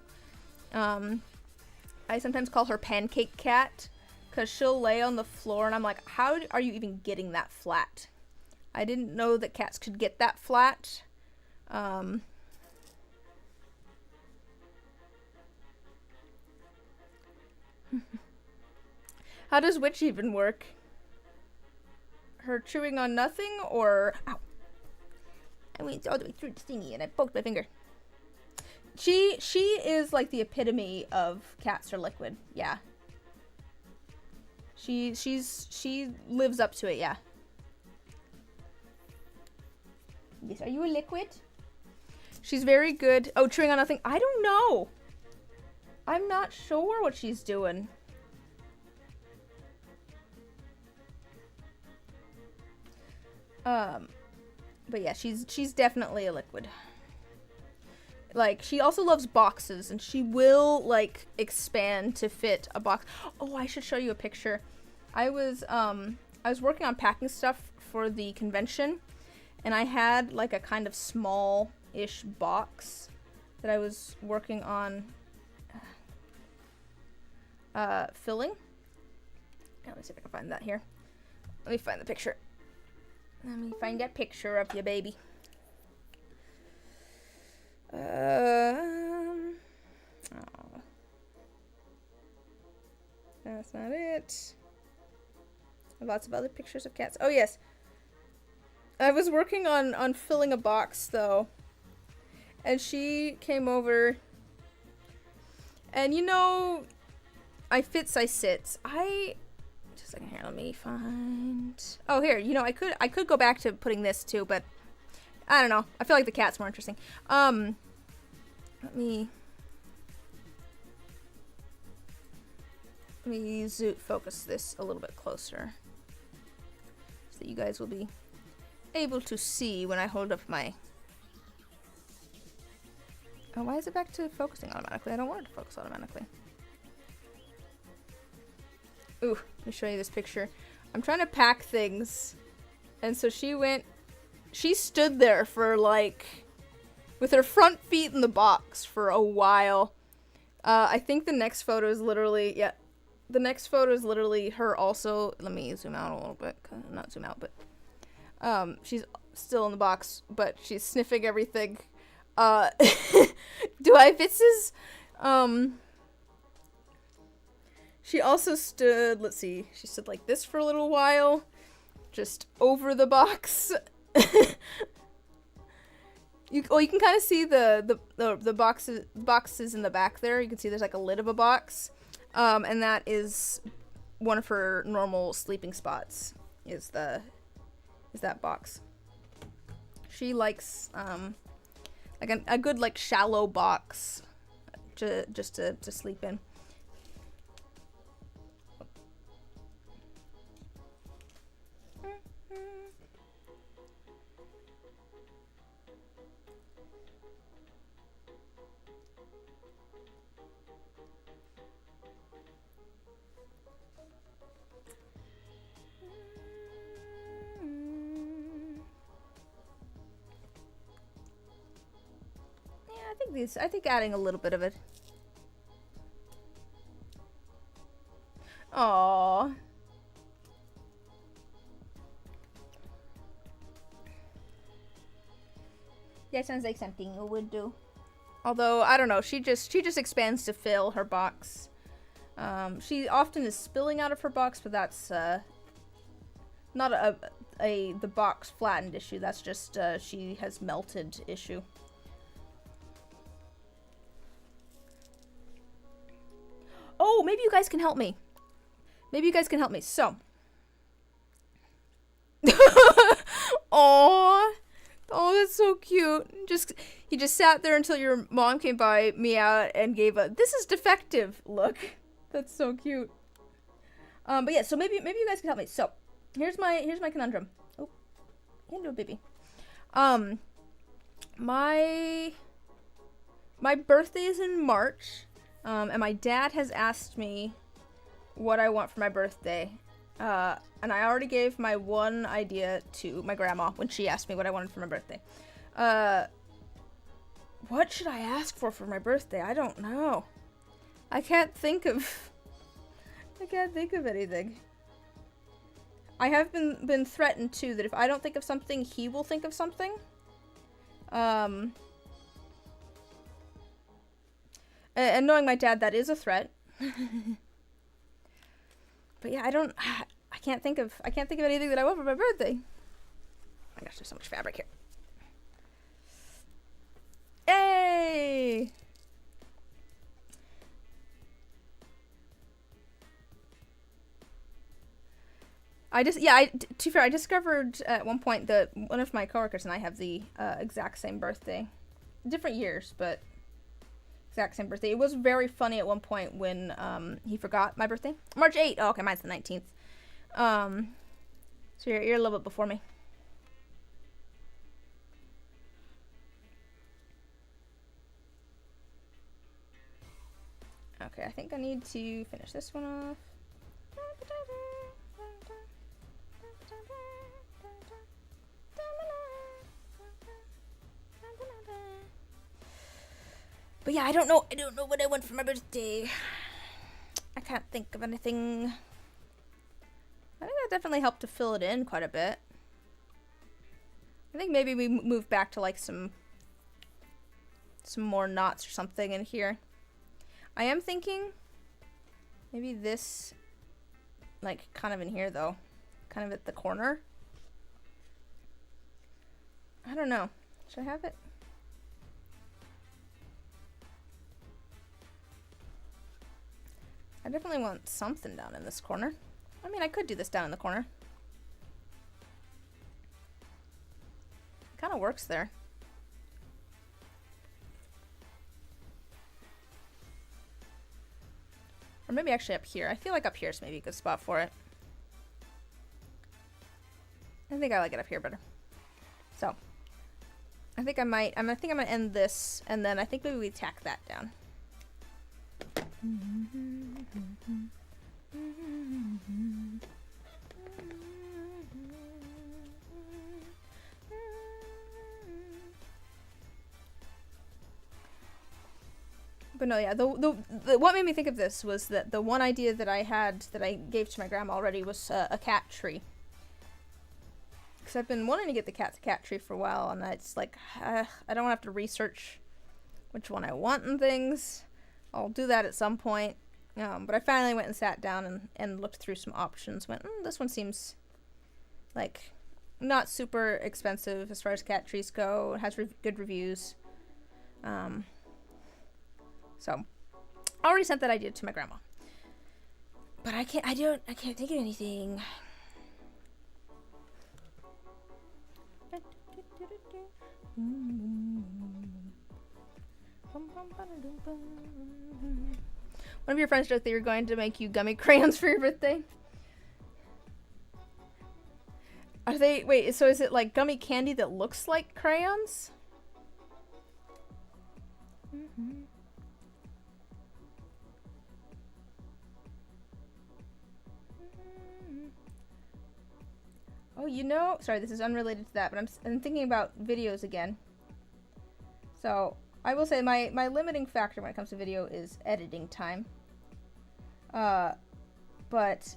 I sometimes call her pancake cat because she'll lay on the floor and I'm like, how are you even getting that flat? I didn't know that cats could get that flat. How does witch even work? Her chewing on nothing or... Ow. I went all the way through the thingy and I poked my finger. She is like the epitome of cats are liquid. Yeah. She lives up to it, yeah. Yes, are you a liquid? She's very good. Oh, chewing on nothing. I don't know. I'm not sure what she's doing. But yeah, she's definitely a liquid. Like, she also loves boxes, and she will, like, expand to fit a box. Oh, I should show you a picture. I was working on packing stuff for the convention, and I had, like, a kind of small-ish box that I was working on filling. Let me see if I can find that here. Let me find the picture. Let me find that picture of you, baby. Oh. That's not it. Lots of other pictures of cats. Oh, yes. I was working on filling a box, though. And she came over. And, you know, I fits, I sits. Just a second here, let me find... Oh, here, you know, I could go back to putting this, too, but... I don't know. I feel like the cat's more interesting. Let me focus this a little bit closer so that you guys will be able to see when I hold up my... Oh, why is it back to focusing automatically? I don't want it to focus automatically. Ooh, let me show you this picture. I'm trying to pack things, and so she stood there for like, with her front feet in the box for a while. I think the next photo is literally, yeah, the next photo is literally her also. Let me zoom out a little bit, not zoom out, but she's still in the box, but she's sniffing everything. Do I Vitz's? She also stood, let's see, she stood like this for a little while, just over the box. You can kind of see the boxes in the back there. You can see there's like a lid of a box, and that is one of her normal sleeping spots. Is that box? She likes like a good like shallow box, just to sleep in. I think adding a little bit of it. Aww. That sounds like something you would do. Although, I don't know, she just expands to fill her box. She often is spilling out of her box, but that's not the box flattened issue. That's just she has melted issue. Oh, maybe you guys can help me. So. Aww. Oh, that's so cute. He just sat there until your mom came by, meowed, and gave a "this is defective" look. That's so cute. But yeah, so maybe you guys can help me. So, here's my conundrum. Oh, into a baby. My birthday is in March, and my dad has asked me what I want for my birthday. And I already gave my one idea to my grandma when she asked me what I wanted for my birthday. What should I ask for my birthday? I don't know. I can't think of anything. I have been threatened too that if I don't think of something, he will think of something. And knowing my dad, that is a threat. But yeah, I can't think of anything that I want for my birthday. Oh my gosh, there's so much fabric here. Yay! To be fair, I discovered at one point that one of my coworkers and I have the exact same birthday. Different years, but exact same birthday. It was very funny at one point when he forgot my birthday. March 8th. Oh, okay, mine's the 19th. So you're a little bit before me. Okay, I think I need to finish this one off. But yeah, I don't know what I want for my birthday. I can't think of anything. I think that definitely helped to fill it in quite a bit. I think maybe we move back to like some more knots or something in here. I am thinking maybe this, like, kind of in here though, kind of at the corner. I don't know. Should I have it? I definitely want something down in this corner. I mean, I could do this down in the corner. It kind of works there. Or maybe actually up here. I feel like up here is maybe a good spot for it. I think I like it up here better. So, I think I'm gonna end this, and then I think maybe we tack that down. But no, yeah, the what made me think of this was that the one idea that I had that I gave to my grandma already was a cat tree. Because I've been wanting to get the cat tree for a while, and it's like, I don't have to research which one I want and things. I'll do that at some point. But I finally went and sat down and looked through some options. Went, this one seems like not super expensive as far as cat trees go. It has good reviews. So I already sent that idea to my grandma. But I can't think of anything. One of your friends joked they were going to make you gummy crayons for your birthday. Are they, wait, so is it like gummy candy that looks like crayons? Oh, you know, sorry, this is unrelated to that, but I'm thinking about videos again. So, I will say my limiting factor when it comes to video is editing time. But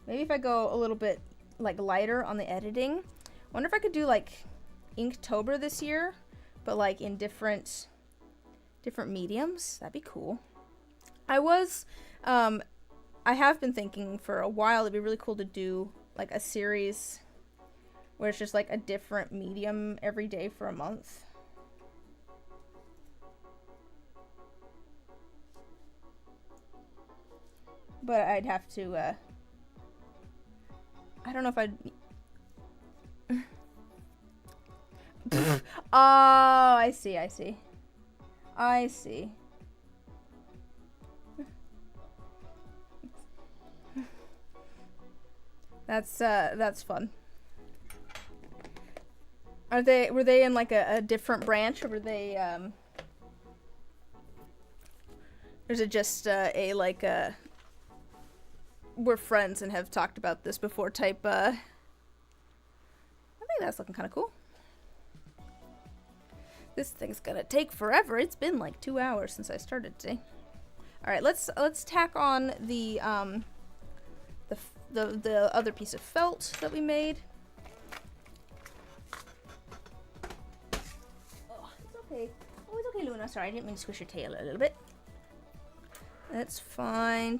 maybe if I go a little bit like lighter on the editing, I wonder if I could do like Inktober this year, but like in different mediums. That'd be cool. I have been thinking for a while it'd be really cool to do like a series where it's just like a different medium every day for a month. But I'd have to, I don't know if I'd... Oh, I see. That's fun. Were they in like a different branch, or were they, or is it just we're friends and have talked about this before type, I think that's looking kind of cool. This thing's gonna take forever. It's been like 2 hours since I started today. All right, let's tack on the other piece of felt that we made. Oh, it's okay. Oh, it's okay, Luna. Sorry, I didn't mean to squish your tail a little bit. That's fine.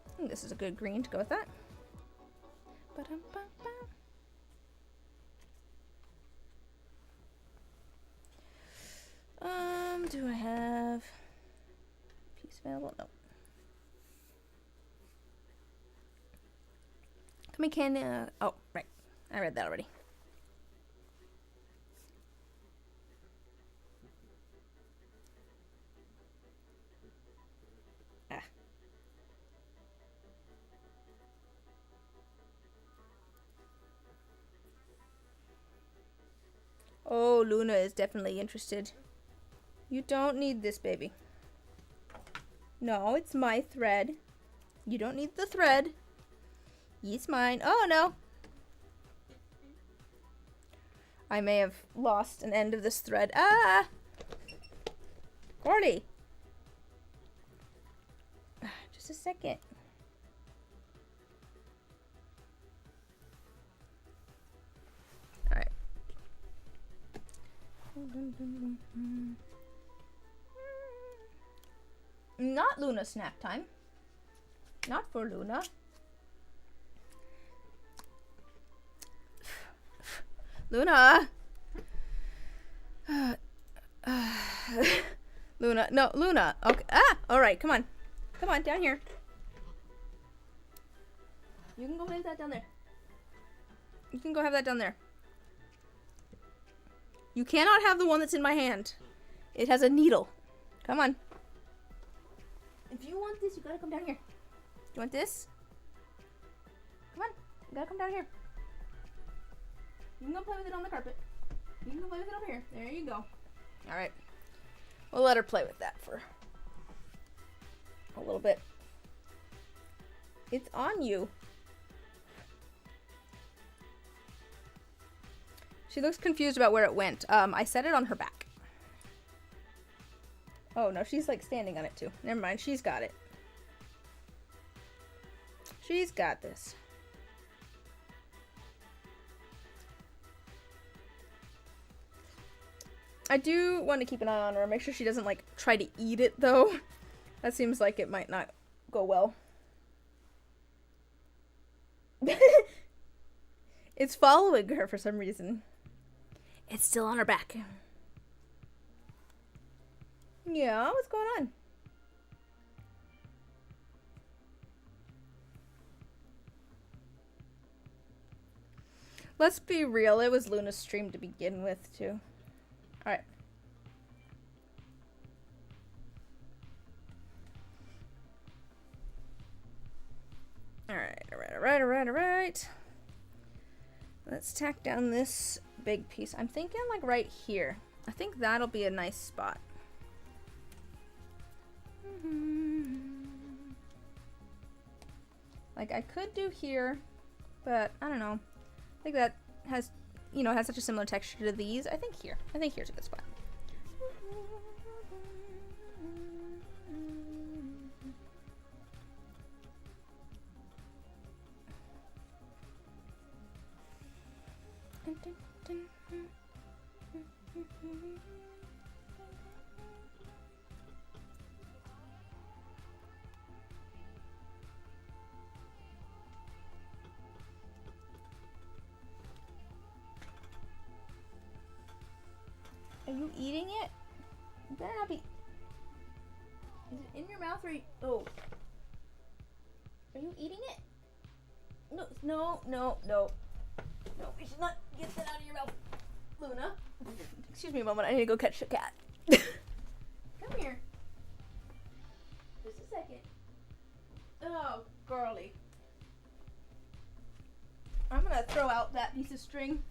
I think this is a good green to go with that. Do I have a piece available? No. Come in, can, oh, right. I read that already. Ah. Oh, Luna is definitely interested. You don't need this, baby. No, it's my thread. You don't need the thread. It's mine. Oh, no. I may have lost an end of this thread. Ah! Gordy. Just a second. All right. Not Luna snack time. Not for Luna. Luna. Luna. No, Luna. Okay. Ah! Alright, come on. Come on, down here. You can go have that down there. You can go have that down there. You cannot have the one that's in my hand. It has a needle. Come on. If you want this, you gotta come down here. You want this? Come on. You gotta come down here. You can go play with it on the carpet. You can go play with it over here. There you go. Alright. We'll let her play with that for a little bit. It's on you. She looks confused about where it went. I set it on her back. Oh, no, she's like standing on it too. Never mind, she's got it. She's got this. I do want to keep an eye on her. Make sure she doesn't like try to eat it though. That seems like it might not go well. It's following her for some reason. It's still on her back. Yeah, what's going on? Let's be real, it was Luna's stream to begin with, too. Alright. Alright. Let's tack down this big piece. I'm thinking like right here. I think that'll be a nice spot. Like I could do here, but I don't know. I think that has, you know, has such a similar texture to these. I think here's a good spot. Are you eating it? You better not be. Is it in your mouth or? Oh. Are you eating it? No, no, no, no. No, we should not get that out of your mouth, Luna. Excuse me a moment. I need to go catch the cat. Come here. Just a second. Oh, girly. I'm gonna throw out that piece of string.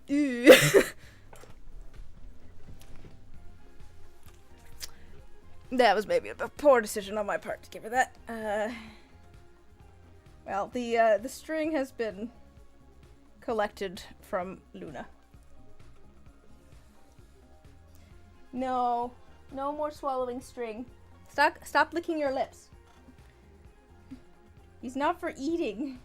Ew. That was maybe a poor decision on my part to give her that. Well, the string has been collected from Luna. No, no more swallowing string. Stop licking your lips. He's not for eating.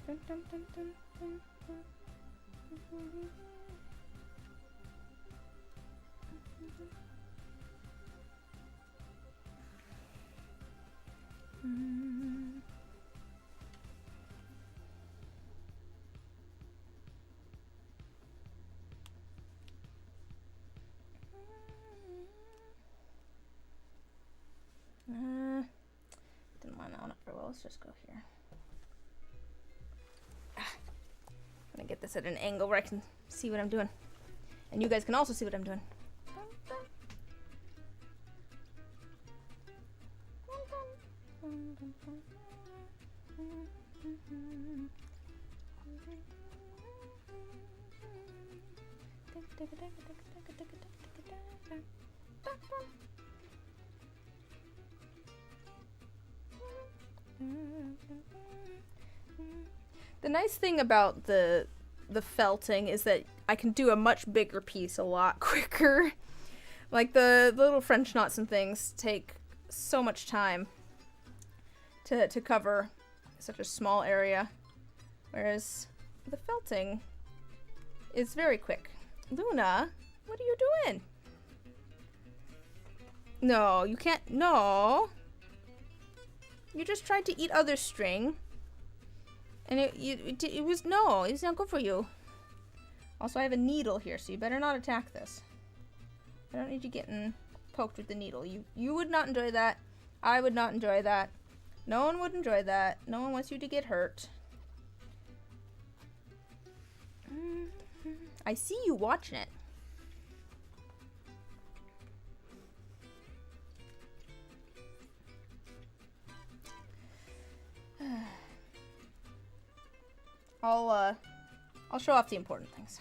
Dun, dun, dun, dun, dun, dun. Didn't line that one up very well. Let's just go here. I'm gonna get this at an angle where I can see what I'm doing. And you guys can also see what I'm doing. The nice thing about the felting is that I can do a much bigger piece a lot quicker. Like the little French knots and things take so much time to cover such a small area, whereas the felting is very quick. Luna, what are you doing? No, you can't. No. You just tried to eat other string. And it was, no, it's not good for you. Also, I have a needle here, so you better not attack this. I don't need you getting poked with the needle. You would not enjoy that. I would not enjoy that. No one would enjoy that. No one wants you to get hurt. I see you watching it. I'll show off the important things.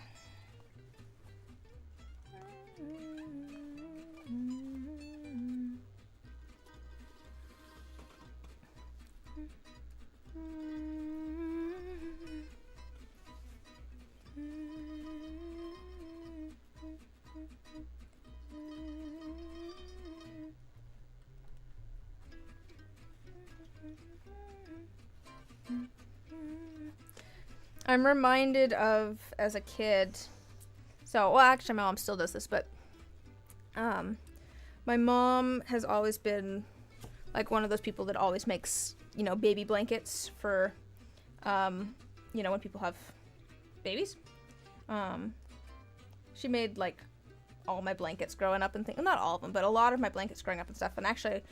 I'm reminded of, as a kid, so, well, actually my mom still does this, but my mom has always been like one of those people that always makes, you know, baby blankets for, you know, when people have babies. She made like all my blankets growing up and things, not all of them, but a lot of my blankets growing up and stuff, and actually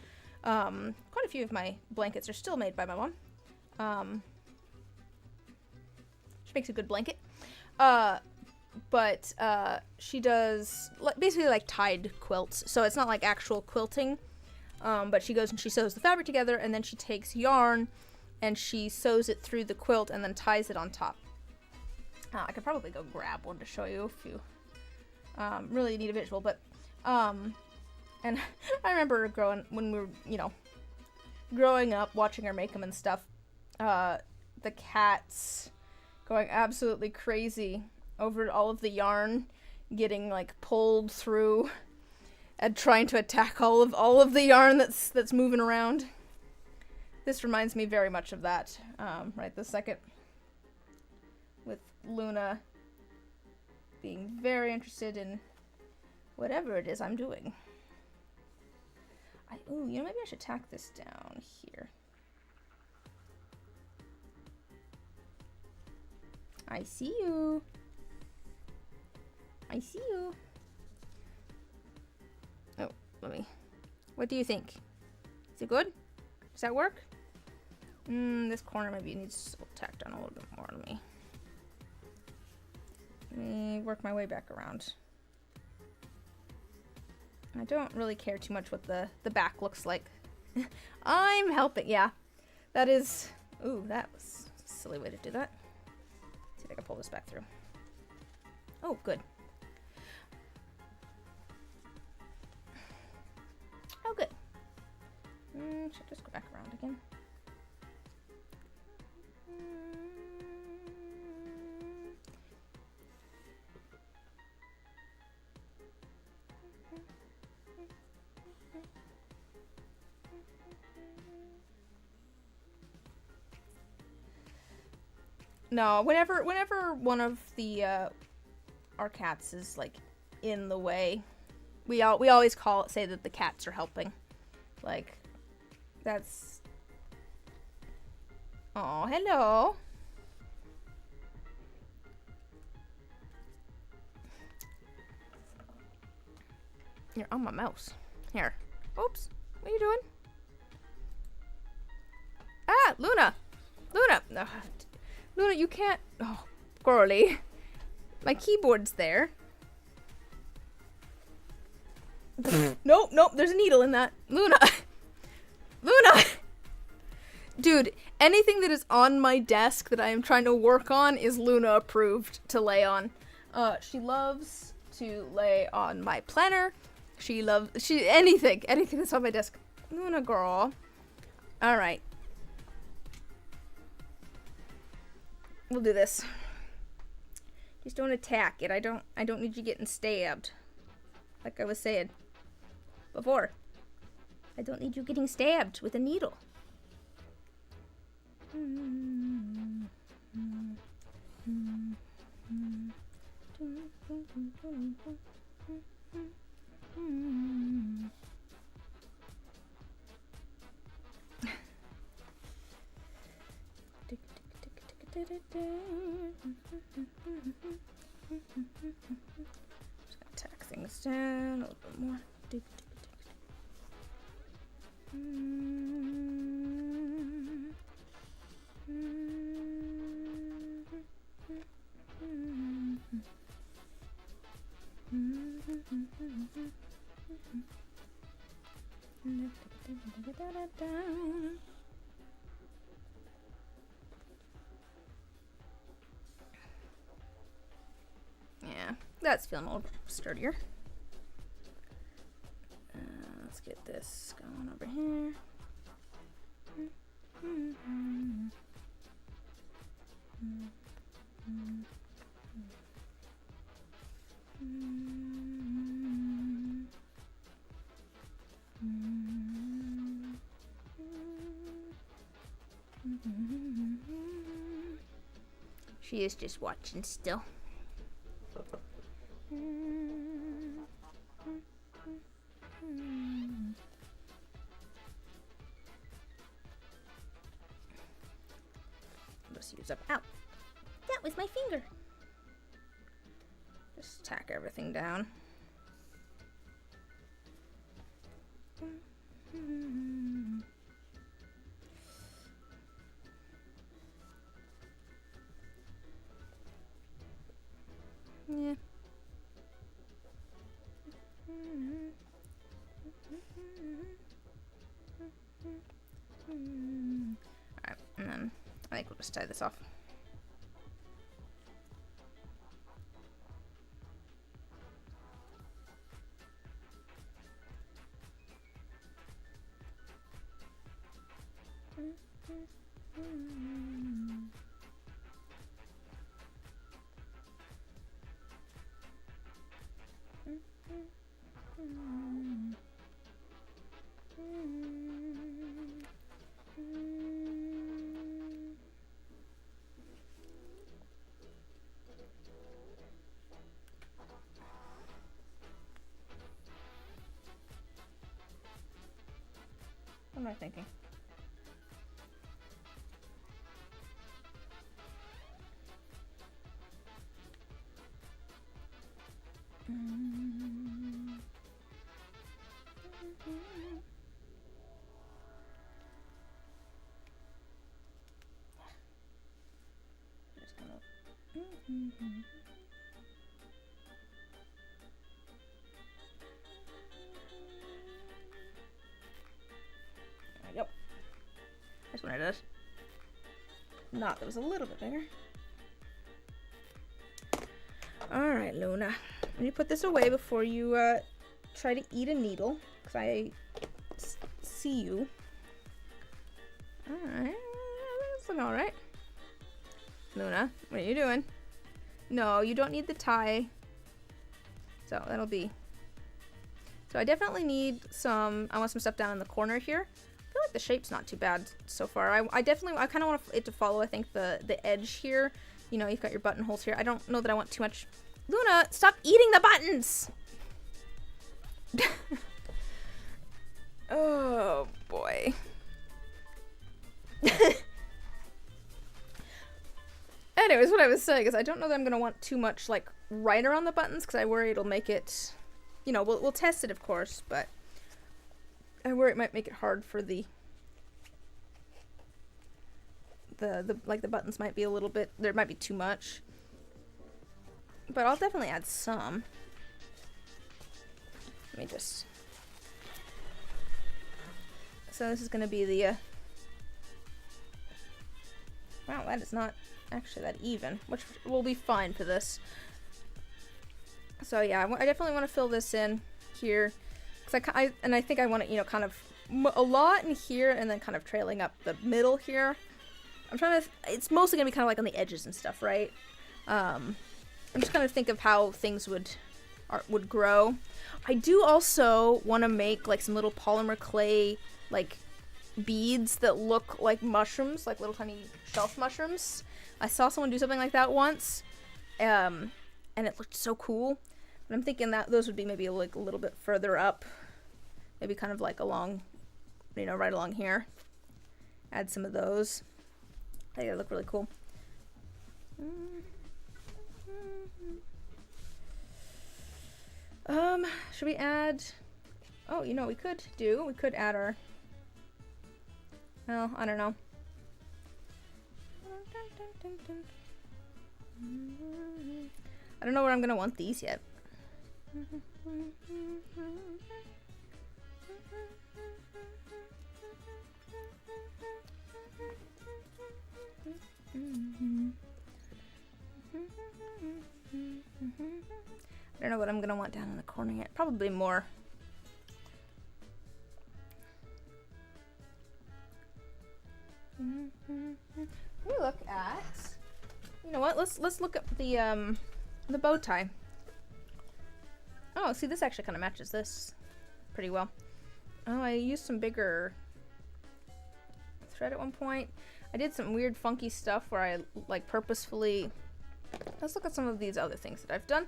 quite a few of my blankets are still made by my mom. She makes a good blanket. But she does basically like tied quilts. So it's not like actual quilting. But she goes and she sews the fabric together, and then she takes yarn and she sews it through the quilt and then ties it on top. I could probably go grab one to show you if you really need a visual. But and I remember when we were, you know, growing up, watching her make them and stuff. The cats going absolutely crazy over all of the yarn getting like pulled through at trying to attack all of the yarn that's moving around. This reminds me very much of that, right this second. With Luna being very interested in whatever it is I'm doing. Ooh, you know, maybe I should tack this down here. I see you. I see you. Oh, what do you think? Is it good? Does that work? This corner maybe needs tacked down a little bit more on me. Let me work my way back around. I don't really care too much what the back looks like. I'm helping, yeah. That is, ooh, that was a silly way to do that. See if I can pull this back through. Oh, good. Oh, good. Should I just go back around again? No, whenever one of the our cats is like in the way, we always say that the cats are helping. Like, that's. Oh, hello. You're on my mouse. Here. Oops. What are you doing? Ah, Luna. Luna. No. Luna, you can't. Oh, girly. My keyboard's there. Nope, there's a needle in that. Luna. Luna. Dude, anything that is on my desk that I am trying to work on is Luna approved to lay on. She loves to lay on my planner. Anything that's on my desk. Luna girl. All right. We'll do this. Just don't attack it. I don't need you getting stabbed. Like I was saying before. I don't need you getting stabbed with a needle. Just gonna tack things down a little bit more. Yeah, that's feeling a little sturdier. Let's get this going over here. She is just watching still. Just use up. Ow! That was my finger. Just tack everything down. Yeah. Alright, and then I think we'll just tie this off. What am I thinking? Just gonna... There we go. That's what it is. Not, that was a little bit bigger. Alright, Luna. Let me put this away before you try to eat a needle, because I see you. Alright. That's looking alright. Luna, what are you doing? No, you don't need the tie. So that'll be... So I definitely need some... I want some stuff down in the corner here. I feel like the shape's not too bad so far. I kind of want it to follow, I think, the edge here. You know, you've got your buttonholes here. I don't know that I want too much... Luna, stop eating the buttons! Oh, boy. Anyways, what I was saying is I don't know that I'm going to want too much, like, right around the buttons, because I worry it'll make it... You know, we'll test it, of course, but I worry it might make it hard for the buttons might be a little bit... There might be too much. But I'll definitely add some. Let me just... So this is going to be the... Wow, that is not actually that even, which will be fine for this. So yeah, I definitely want to fill this in here. Cause I think I want it, you know, kind of a lot in here and then kind of trailing up the middle here. I'm trying to... It's mostly going to be kind of like on the edges and stuff, right? I'm just kind of think of how things would grow. I do also want to make like some little polymer clay like beads that look like mushrooms, like little tiny shelf mushrooms. I saw someone do something like that once, and it looked so cool. But I'm thinking that those would be maybe like a little bit further up, maybe kind of like along, you know, right along here. Add some of those. I think they look really cool. Should we add... Oh, you know what we could add our... Well, I don't know. I don't know where I'm gonna want these yet. I don't know what I'm gonna want down in the corner yet. Probably more. We look at. You know what? Let's look at the bow tie. Oh, see, this actually kind of matches this pretty well. Oh, I used some bigger thread at one point. I did some weird funky stuff where I like purposefully... Let's look at some of these other things that I've done.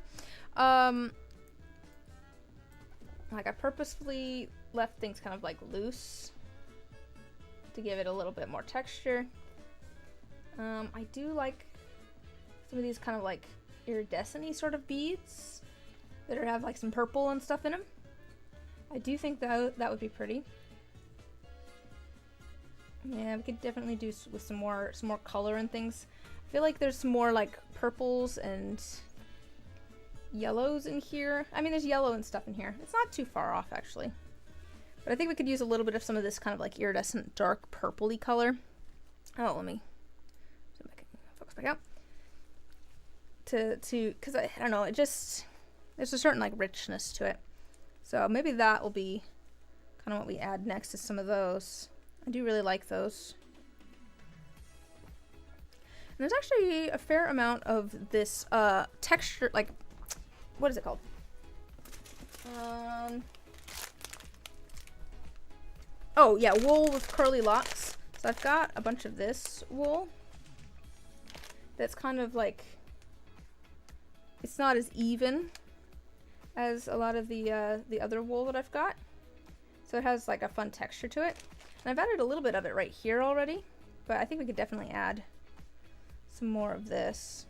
Like I purposefully left things kind of like loose to give it a little bit more texture. I do like some of these kind of like iridescent-y sort of beads that have like some purple and stuff in them. I do think that would be pretty. Yeah, we could definitely do with some more color and things. I feel like there's some more like purples and yellows in here. I mean, there's yellow and stuff in here. It's not too far off actually. But I think we could use a little bit of some of this kind of like iridescent dark purpley color. Oh, let me focus back out. Because I don't know, it just, there's a certain like richness to it. So maybe that will be kind of what we add next, is some of those. I do really like those. And there's actually a fair amount of this texture, like, what is it called? Oh yeah, wool with curly locks. So I've got a bunch of this wool that's kind of like, it's not as even as a lot of the other wool that I've got. So it has like a fun texture to it. And I've added a little bit of it right here already, but I think we could definitely add some more of this.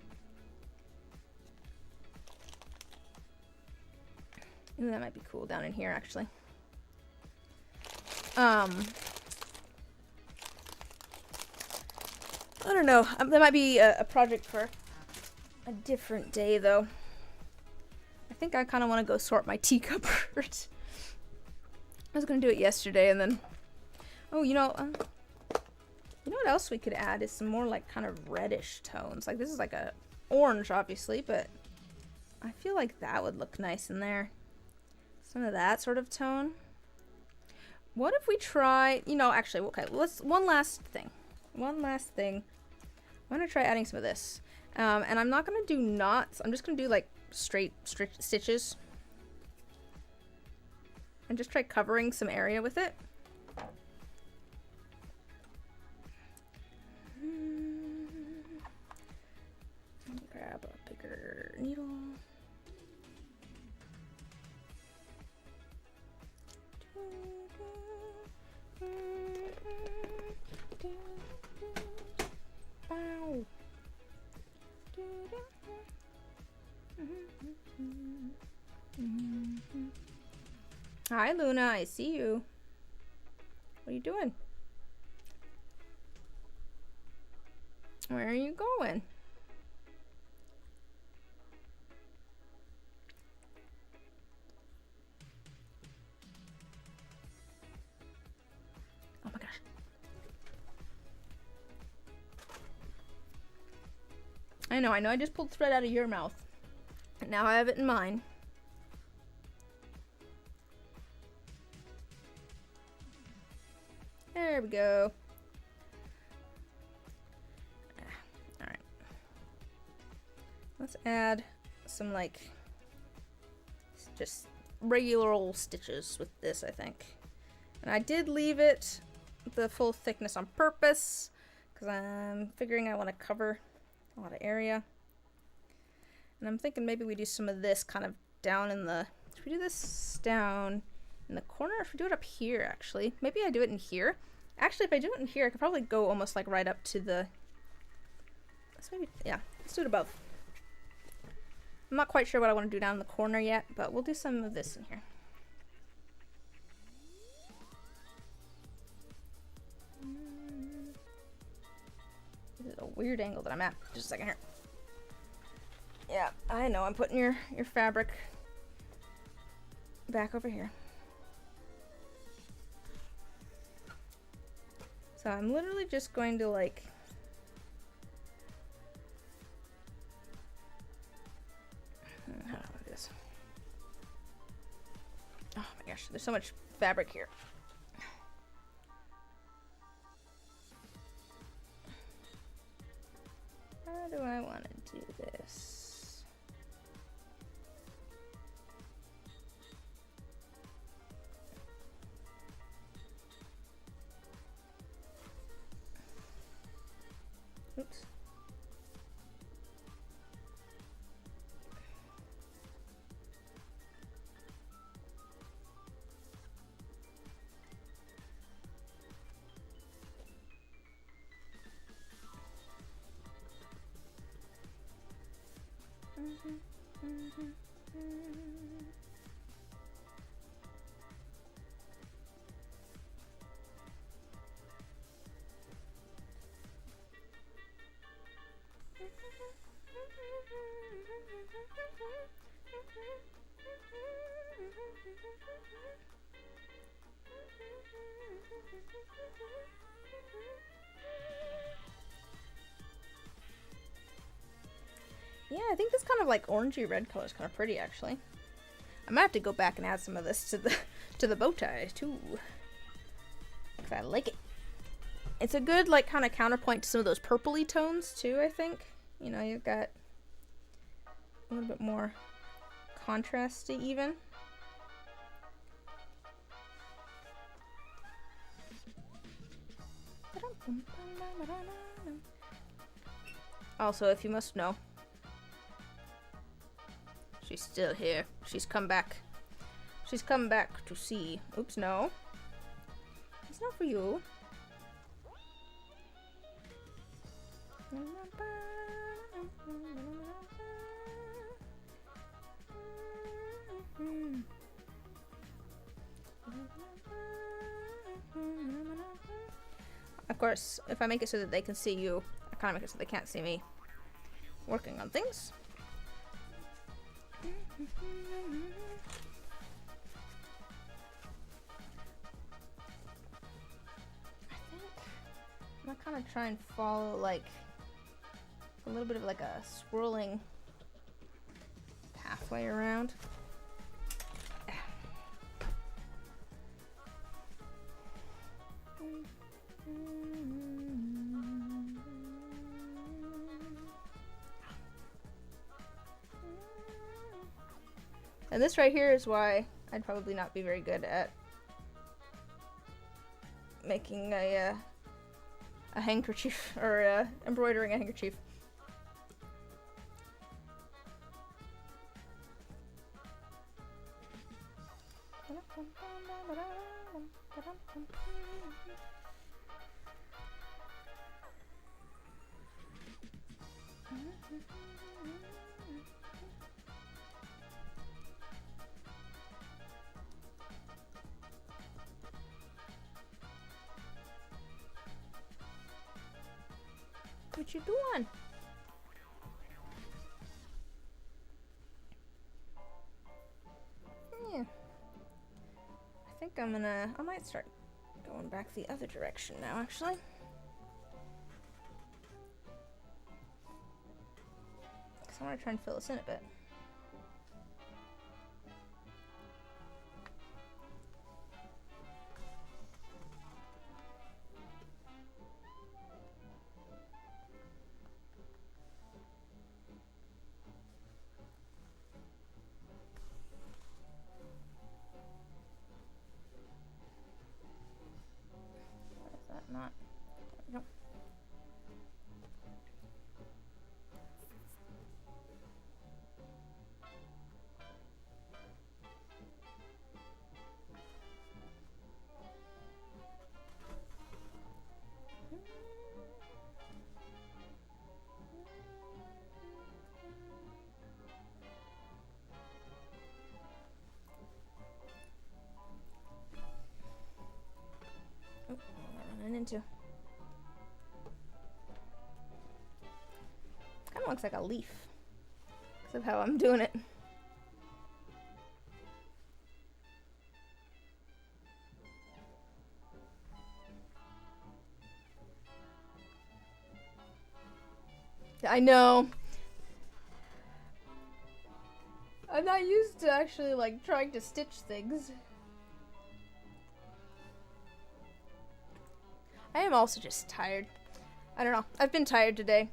Ooh, that might be cool down in here actually. I don't know. That might be a project for a different day though. I think I kind of want to go sort my tea cupboard. I was gonna do it yesterday and then, oh, you know what else we could add is some more like kind of reddish tones. Like this is like a orange obviously, but I feel like that would look nice in there. Some of that sort of tone. What if we try, you know, actually, okay, one last thing. I'm gonna try adding some of this. And I'm not gonna do knots, I'm just gonna do like straight stitches. And just try covering some area with it. Grab a bigger needle. Bow. Hi Luna, I see you. What are you doing? Where are you going? Oh my gosh. I know, I just pulled thread out of your mouth. And now I have it in mine. There we go. Alright. Let's add some like just regular old stitches with this, I think. And I did leave it the full thickness on purpose because I'm figuring I want to cover a lot of area. And I'm thinking maybe we do some of this kind of down in the, should we do this down in the corner or should we do it up here actually? Maybe I do it in here. Actually, if I do it in here, I could probably go almost like right up to the, let's maybe, yeah, let's do it above. I'm not quite sure what I want to do down in the corner yet, but we'll do some of this in here. This is a weird angle that I'm at. Just a second here. Yeah, I know. I'm putting your fabric back over here. So I'm literally just going to like how do I do this? Oh my gosh, there's so much fabric here. How do I want to do this? Oops. Yeah, I think this kind of like orangey red color is kind of pretty actually. I might have to go back and add some of this to the bow tie too, because I like it. It's a good like kind of counterpoint to some of those purpley tones too, I think. You know, you've got a little bit more contrasty even. Also, if you must know, she's still here. She's come back. She's come back to see. Oops, no. It's not for you. Of course, if I make it so that they can see you, I kind of make it so they can't see me working on things. I'm gonna kind of try and follow like a little bit of like a swirling pathway around. And this right here is why I'd probably not be very good at making a handkerchief or embroidering a handkerchief. What you doing? Yeah. I think I might start going back the other direction now, actually. Because I want to try and fill this in a bit. Not. Nope. Oh, what am I running into? Kind of looks like a leaf because of how I'm doing it. I know. I'm not used to actually like trying to stitch things. I am also just tired. I don't know. I've been tired today.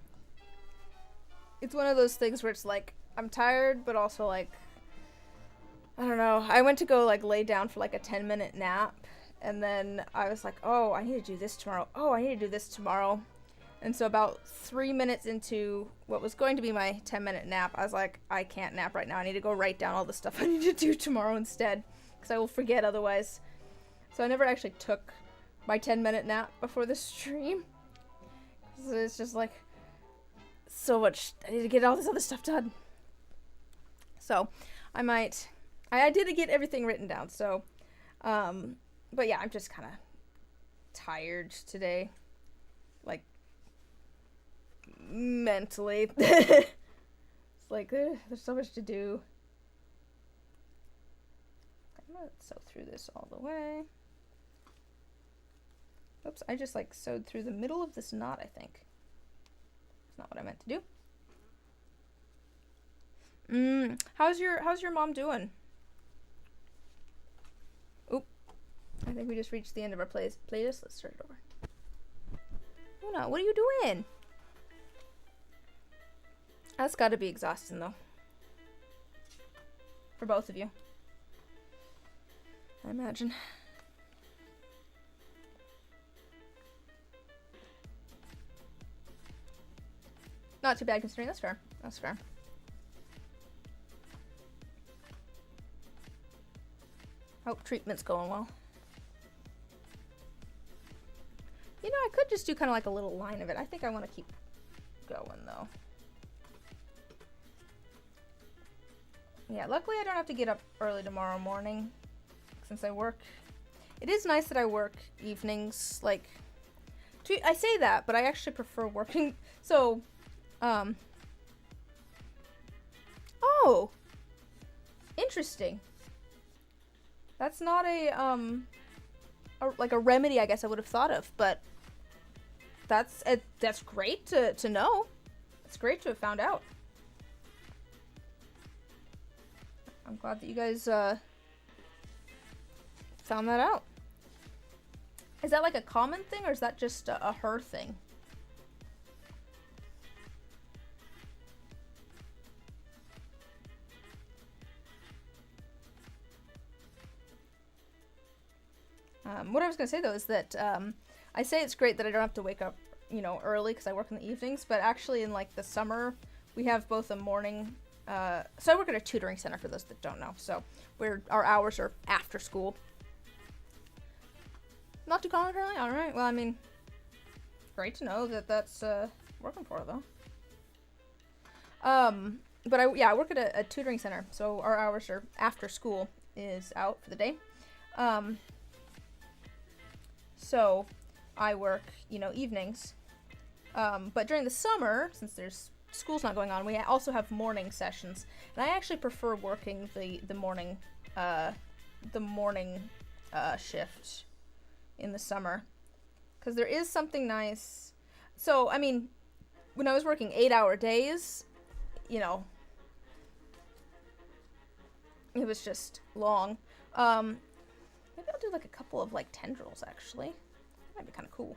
It's one of those things where it's like, I'm tired, but also like, I don't know. I went to go like lay down for like a 10-minute nap, and then I was like, oh, I need to do this tomorrow. Oh, I need to do this tomorrow. And so about 3 minutes into what was going to be my 10-minute nap, I was like, I can't nap right now. I need to go write down all the stuff I need to do tomorrow instead, because I will forget otherwise. So I never actually took my 10-minute nap before the stream. So it's just like so much. I need to get all this other stuff done. So I did get everything written down. So, but yeah, I'm just kind of tired today, like mentally. It's like there's so much to do. I'm gonna sew through this all the way. Oops, I just like sewed through the middle of this knot, I think. That's not what I meant to do. How's your mom doing? Oop. I think we just reached the end of our playlist. Let's start it over. Luna, what are you doing? That's gotta be exhausting though. For both of you, I imagine. Not too bad considering. That's fair. That's fair. Hope treatment's going well. You know, I could just do kind of like a little line of it. I think I want to keep going though. Yeah, luckily I don't have to get up early tomorrow morning since I work. It is nice that I work evenings, like, I say that, but I actually prefer working, so, oh, interesting. That's not like a remedy I guess I would have thought of, but that's great to know. It's great to have found out. I'm glad that you guys found that out. Is that like a common thing, or is that just a her thing? What I was going to say, though, is that I say it's great that I don't have to wake up, you know, early because I work in the evenings, but actually in, like, the summer, we have both a morning... so I work at a tutoring center, for those that don't know, so our hours are after school. Not too common, apparently? Alright, well, I mean, great to know that that's working for it, though. But I work at a tutoring center, so our hours are after school is out for the day. So I work, you know, evenings. But during the summer, since there's school's not going on, we also have morning sessions. And I actually prefer working the morning shift in the summer, because there is something nice. So, I mean, when I was working 8-hour days, you know, it was just long. Maybe I'll do like a couple of like tendrils, actually. That'd be kind of cool.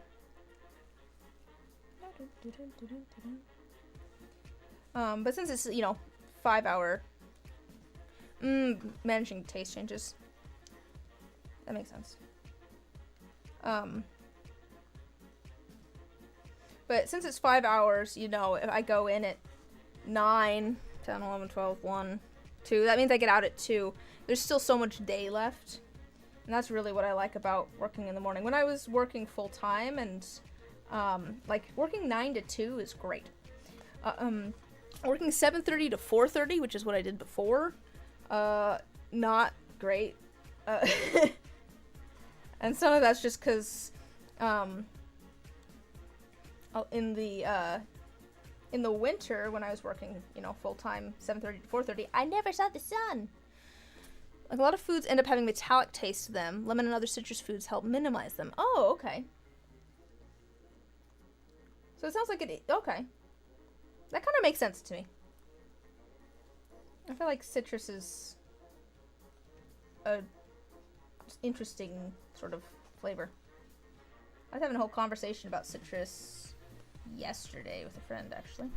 But since it's, you know, 5-hour, managing taste changes. That makes sense. But since it's 5 hours, you know, if I go in at 9, 10, 11, 12, 1, 2, that means I get out at 2. There's still so much day left. And that's really what I like about working in the morning. When I was working full time and, like, working 9 to 2 is great. Working 7:30 to 4:30, which is what I did before, not great. And some of that's just because, in the winter when I was working, you know, full time, 7:30 to 4:30, I never saw the sun. Like, a lot of foods end up having metallic taste to them. Lemon and other citrus foods help minimize them. Oh, okay. So it sounds like okay. That kind of makes sense to me. I feel like citrus is a interesting sort of flavor. I was having a whole conversation about citrus yesterday with a friend, actually.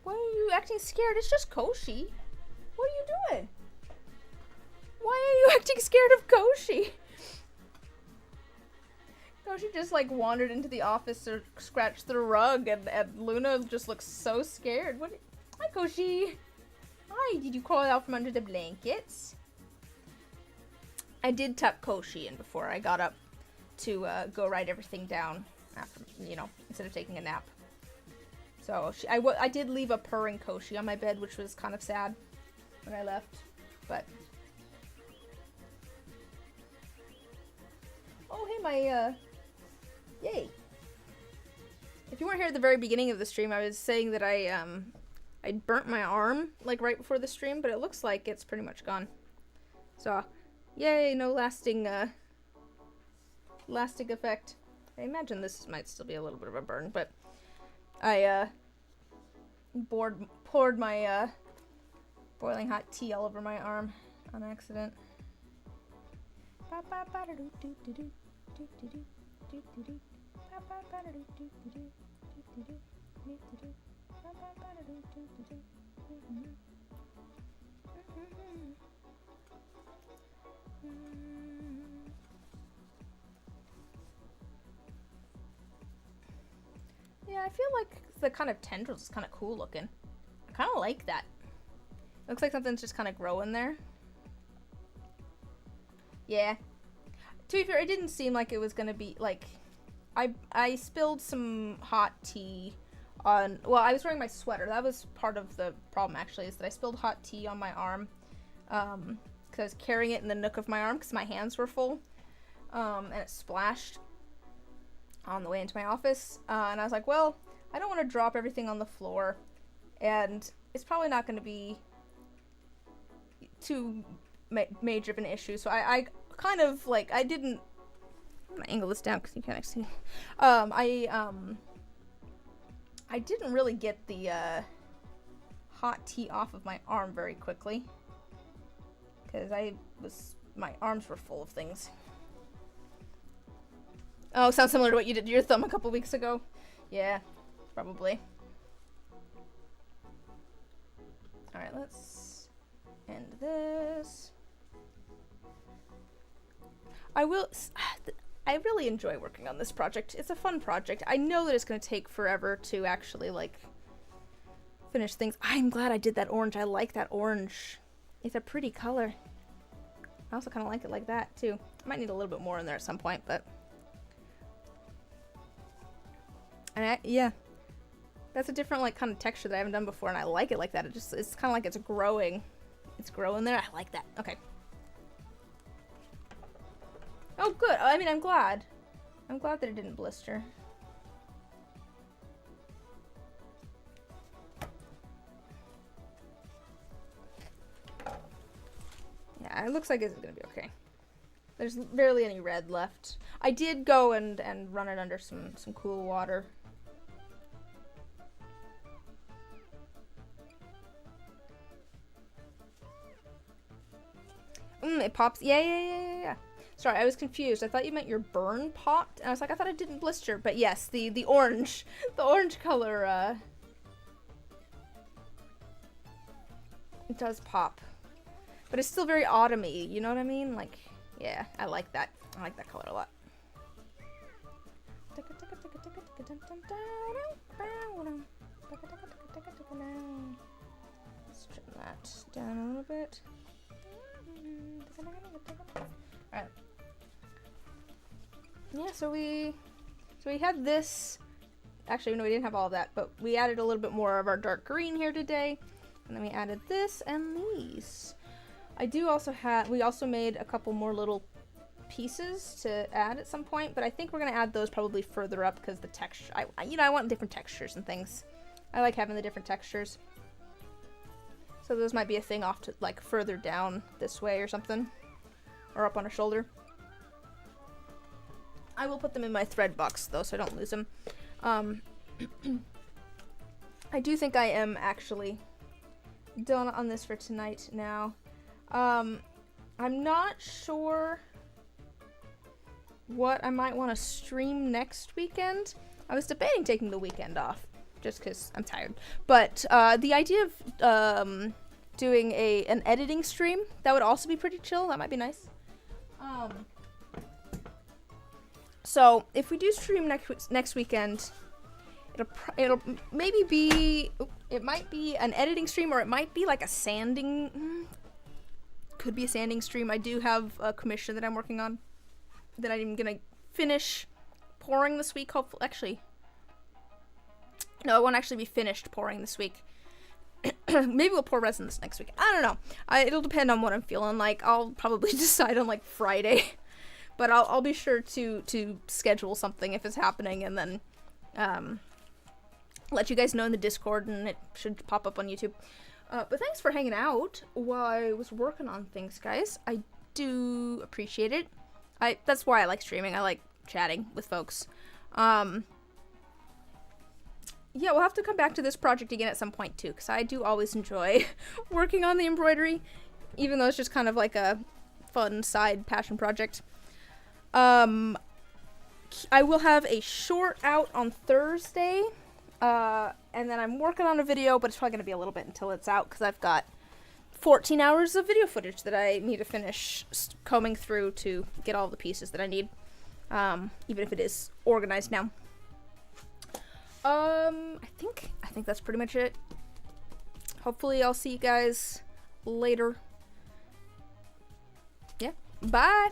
Why are you acting scared? It's just Koshi. What are you doing? Why are you acting scared of Koshi? Koshi just like wandered into the office or scratched the rug, and Luna just looks so scared. What? Hi, Koshi. Hi, did you crawl out from under the blankets? I did tuck Koshi in before I got up to go write everything down after, you know, instead of taking a nap. So I did leave a purring Koshi on my bed, which was kind of sad when I left, but oh, hey, my yay. If you weren't here at the very beginning of the stream, I was saying that I burnt my arm like right before the stream, but it looks like it's pretty much gone. So yay, no lasting effect. I imagine this might still be a little bit of a burn, but I poured my boiling hot tea all over my arm on accident. Yeah, I feel like the kind of tendrils is kind of cool looking. I kind of like that. Looks like something's just kind of growing there. Yeah. To be fair, it didn't seem like it was gonna be, like, I spilled some hot tea on, well, I was wearing my sweater. That was part of the problem, actually, is that I spilled hot tea on my arm, because I was carrying it in the nook of my arm because my hands were full, and it splashed on the way into my office, and I was like, well, I don't want to drop everything on the floor, and it's probably not going to be too major of an issue, so I kind of, like, I didn't, I'm gonna angle this down because you can't actually see, I didn't really get the, hot tea off of my arm very quickly, because my arms were full of things. Oh, sounds similar to what you did to your thumb a couple weeks ago. Yeah, probably. Alright, let's end this. I really enjoy working on this project. It's a fun project. I know that it's going to take forever to actually, like, finish things. I'm glad I did that orange. I like that orange. It's a pretty color. I also kind of like it like that, too. I might need a little bit more in there at some point, but... And yeah. That's a different, like, kind of texture that I haven't done before, and I like it like that. It's kind of like it's growing. It's growing there. I like that. Okay. Oh, good. I mean, I'm glad. I'm glad that it didn't blister. Yeah, it looks like it's gonna be okay. There's barely any red left. I did go and run it under some cool water. It pops. Yeah. Sorry, I was confused. I thought you meant your burn popped, and I was like, I thought it didn't blister. But yes, the orange, the orange color, it does pop. But it's still very autumny, you know what I mean? Like, yeah, I like that. I like that color a lot. Let's trim that down a little bit. Alright. Yeah, so we had this. Actually, no, we didn't have all of that, but we added a little bit more of our dark green here today. And then we added this and these. We also made a couple more little pieces to add at some point, but I think we're going to add those probably further up because the texture, I want different textures and things. I like having the different textures. So those might be a thing off to, like, further down this way or something. Or up on a shoulder. I will put them in my thread box, though, so I don't lose them. I do think I am actually done on this for tonight now. I'm not sure what I might want to stream next weekend. I was debating taking the weekend off, just because I'm tired. But the idea of doing an editing stream, that would also be pretty chill. That might be nice. So if we do stream next weekend, it'll maybe be, it might be an editing stream, or it might be like a sanding. Could be a sanding stream. I do have a commission that I'm working on that I'm gonna finish pouring this week. Hopefully, actually, no, it won't actually be finished pouring this week. Maybe we'll pour resin this next week. I don't know. It'll depend on what I'm feeling like. I'll probably decide on, like, Friday. But I'll be sure to schedule something if it's happening, and then let you guys know in the Discord, and it should pop up on YouTube. But thanks for hanging out while I was working on things, guys. I do appreciate it. That's why I like streaming. I like chatting with folks. Yeah, we'll have to come back to this project again at some point, too, because I do always enjoy working on the embroidery, even though it's just kind of like a fun side passion project. I will have a short out on Thursday, and then I'm working on a video, but it's probably going to be a little bit until it's out, because I've got 14 hours of video footage that I need to finish combing through to get all the pieces that I need, even if it is organized now. I think that's pretty much it. Hopefully I'll see you guys later. Yeah, bye!